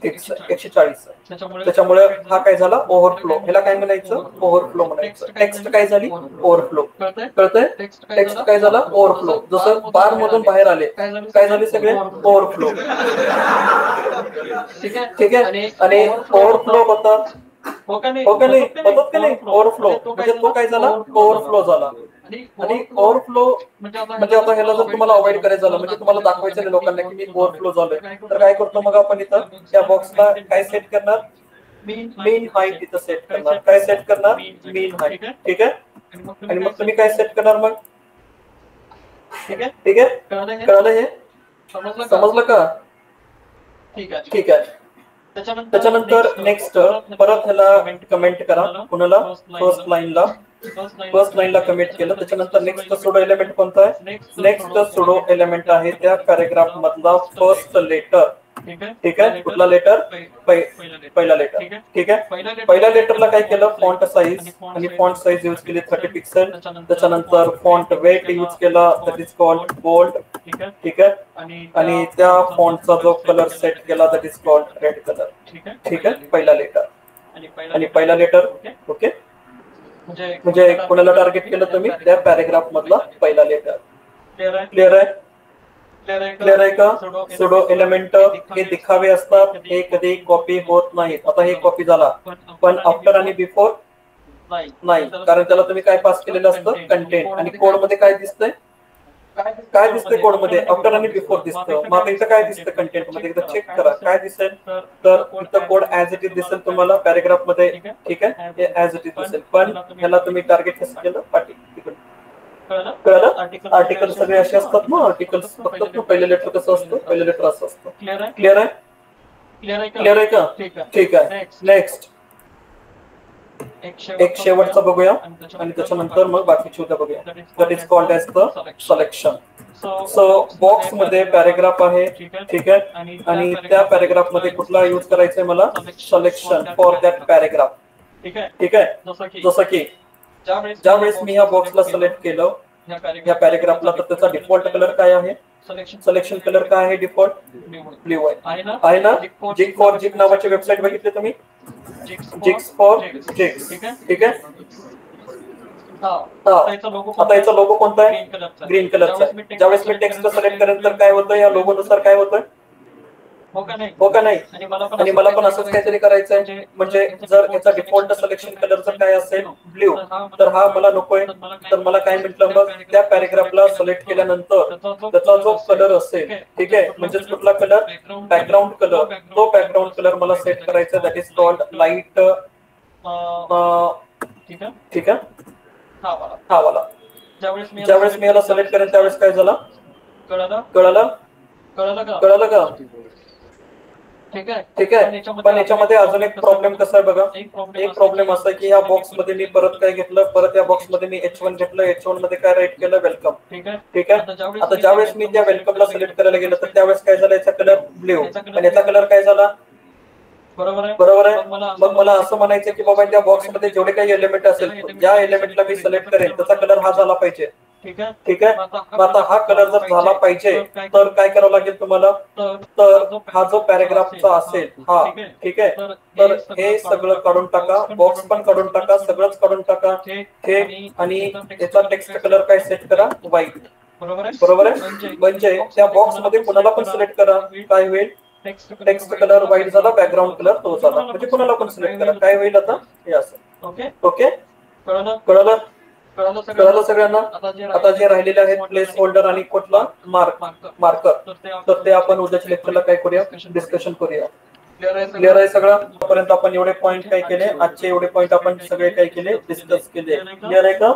140. त्याच्यामुळे हा काय झाला, ओव्हरफ्लो. ह्याला काय म्हणायचं, ओव्हरफ्लो म्हणायचं. टेक्स्ट काय झाली, ओव्हरफ्लो. कळतंय, टेक्स्ट काय झाला, ओव्हरफ्लो. जसं बार मधून बाहेर आले, काय झाले सगळे, ओव्हरफ्लो. ठीक आहे. आणि ओव्हरफ्लो होतात, हो का नाही, होतात का नाही, ओव्हरफ्लो. म्हणजे तो काय झाला, ओव्हरफ्लो झाला. आणि ओव्हरफ्लो म्हणजे आता ह्याला जर तुम्हाला अवॉइड करायचं झालं, म्हणजे तुम्हाला दाखवायचं नाही लोकांना की मी ओव्हरफ्लो झालोय, तर काय करतो मग आपण इथं त्या बॉक्सला काय सेट करणार, मीन हाईट इथं सेट करणार. काय सेट करणार, मीन हाईट. ठीक आहे. आणि मग तुम्ही काय सेट करणार मग, ठीक आहे. कळलं हे, समजलं का. ठीक आहे. त्याच्यानंतर नेक्स्ट परत ह्याला कमेंट करा, कुणाला, फर्स्ट लाईनला कमेंट केलं. त्याच्यानंतर नेक्स्ट सुडो एलिमेंट कोणता आहे, नेक्स्ट सुडो एलिमेंट आहे त्या पॅराग्राफ मधला फर्स्ट लेटर ठीक आहे कुठला लेटर पहिला लेटर ठीक आहे पहिल्या लेटरला काय केलं फॉन्ट साईज आणि फॉन्ट साईज यूज केली 30 पिक्सल त्याच्यानंतर फॉन्ट वेट यूज केला दॅट इज कॉल्ड बोल्ड ठीक आहे आणि त्या फॉन्टचा जो कलर सेट केला that is called red colour ठीक आहे पहिला लेटर आणि पहिला लेटर ओके म्हणजे कोणाला टार्गेट केलं तुम्ही त्या पॅराग्राफ मधला पहिला लेटर क्लिअर आहे क्लिअर आहे का सुडो एलिमेंट हे दिखावे असतात हे कधी कॉपी होत नाहीत आता हे कॉपी झाला पण आफ्टर आणि बिफोर नाही कारण त्याला तुम्ही काय पास केलेलं असतं कंटेंट आणि कोड मध्ये काय दिसतंय काय दिसतंय कोड मध्ये आफ्टर आणि बिफोर दिसतं मग इथं काय दिसतं कंटेंट मध्ये एकदा चेक करा काय दिसेल तर इथं कोड ऍज इट इज दिसेल तुम्हाला पॅराग्राफ मध्ये ठीक आहे हे ऍज इट इज दिसेल पण ह्याला तुम्ही टार्गेट कसं केलं पाठी कळलं आर्टिकल सगळे असे असतात ना आर्टिकल्स फक्त तू पहिलं लेटर कसं असतं पहिलं लेटर असं असतं क्लिअर आहे का ठीक आहे नेक्स्ट एक शेवटचा बघूया आणि त्याच्यानंतर मग बाकीची उद्या बघूया that is called as the selection so box मध्ये पॅराग्राफ आहे ठीक आहे आणि त्या पॅराग्राफ मध्ये कुठला यूज करायचंय मला सिलेक्शन फॉर दॅट पॅराग्राफ ठीक आहे जसं की ज्यावेळेस मी या बॉक्सला सिलेक्ट केलं या पॅराग्राफला तर त्याचा डिफॉल्ट कलर काय आहे सिलेक्शन कलर काय आहे डिफॉल्ट ब्ल्यू आहे ना जिग फॉर जिग नावाची वेबसाईट बघितली तुम्ही जिग्स फॉर जिग्स ठीक आहे आता याचा लोगो कोणता आहे ग्रीन कलरचा ज्यावेळेस मी टेक्स्ट सिलेक्ट करेन तर काय होतं या लोगो नुसार काय होतं हो का नाही आणि मला पण असंच काहीतरी करायचंय म्हणजे जर याचा डिफॉल्ट सिलेक्शन कलर जर काय असेल ब्ल्यू तर हा मला नकोय तर मला काय म्हटलं मग त्या पॅराग्राफला सिलेक्ट केल्यानंतर त्याचा जो कलर असेल ठीक आहे म्हणजे कुठला कलर बॅकग्राऊंड कलर तो बॅकग्राऊंड कलर मला सेट करायचा दॅट इज कॉल्ड लाईट ठीक आहे हा वाला ज्यावेळेस मी याला सिलेक्ट करेन त्यावेळेस काय झालं कळलं का ठीक आहे पण याच्यामध्ये अजून एक प्रॉब्लेम कसा आहे बघा एक प्रॉब्लेम असा आहे की या बॉक्स मध्ये मी परत काय घेतलं परत या बॉक्स मध्ये मी H1 घेतलं H1 मध्ये काय राईट केलं वेलकम ठीक आहे आता ज्यावेळेस मी त्या वेलकमला सिलेक्ट करायला गेलो तर त्यावेळेस काय झालं याचा कलर ब्ल्यू आणि याचा कलर काय झाला बरोबर आहे मग मला असं म्हणायचं की बाबा त्या बॉक्स मध्ये जेवढे काही एलिमेंट असेल ज्या एलिमेंटला मी सिलेक्ट करेन त्याचा कलर हा झाला पाहिजे ठीक आहे मग आता हा कलर जर झाला पाहिजे तर काय करावं लागेल तुम्हाला तर हा जो पॅराग्राफचा असेल हा ठीक आहे तर हे सगळं काढून टाका बॉक्स पण काढून टाका सगळंच काढून टाका हे आणि याचा टेक्स्ट कलर काय सेट करा व्हाईट बरोबर आहे म्हणजे त्या बॉक्स मध्ये कोणाला पण सिलेक्ट करा काय होईल टेक्स्ट कलर व्हाईट झाला बॅकग्राऊंड कलर तो झाला म्हणजे कोणाला पण सिलेक्ट करा काय होईल आता हे असं ओके कळलं सगळ्यांना आता जे राहिलेले आहेत प्लेस होल्डर आणि कुठला मार्कर तर ते आपण उद्याच्या लेक्चरला काय करूया डिस्कशन करूया क्लिअर आहे सगळं आतापर्यंत आपण एवढे पॉइंट काय केले आजचे एवढे पॉइंट आपण सगळे काय केले डिस्कस केले क्लिअर आहे का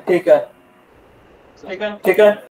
ठीक आहे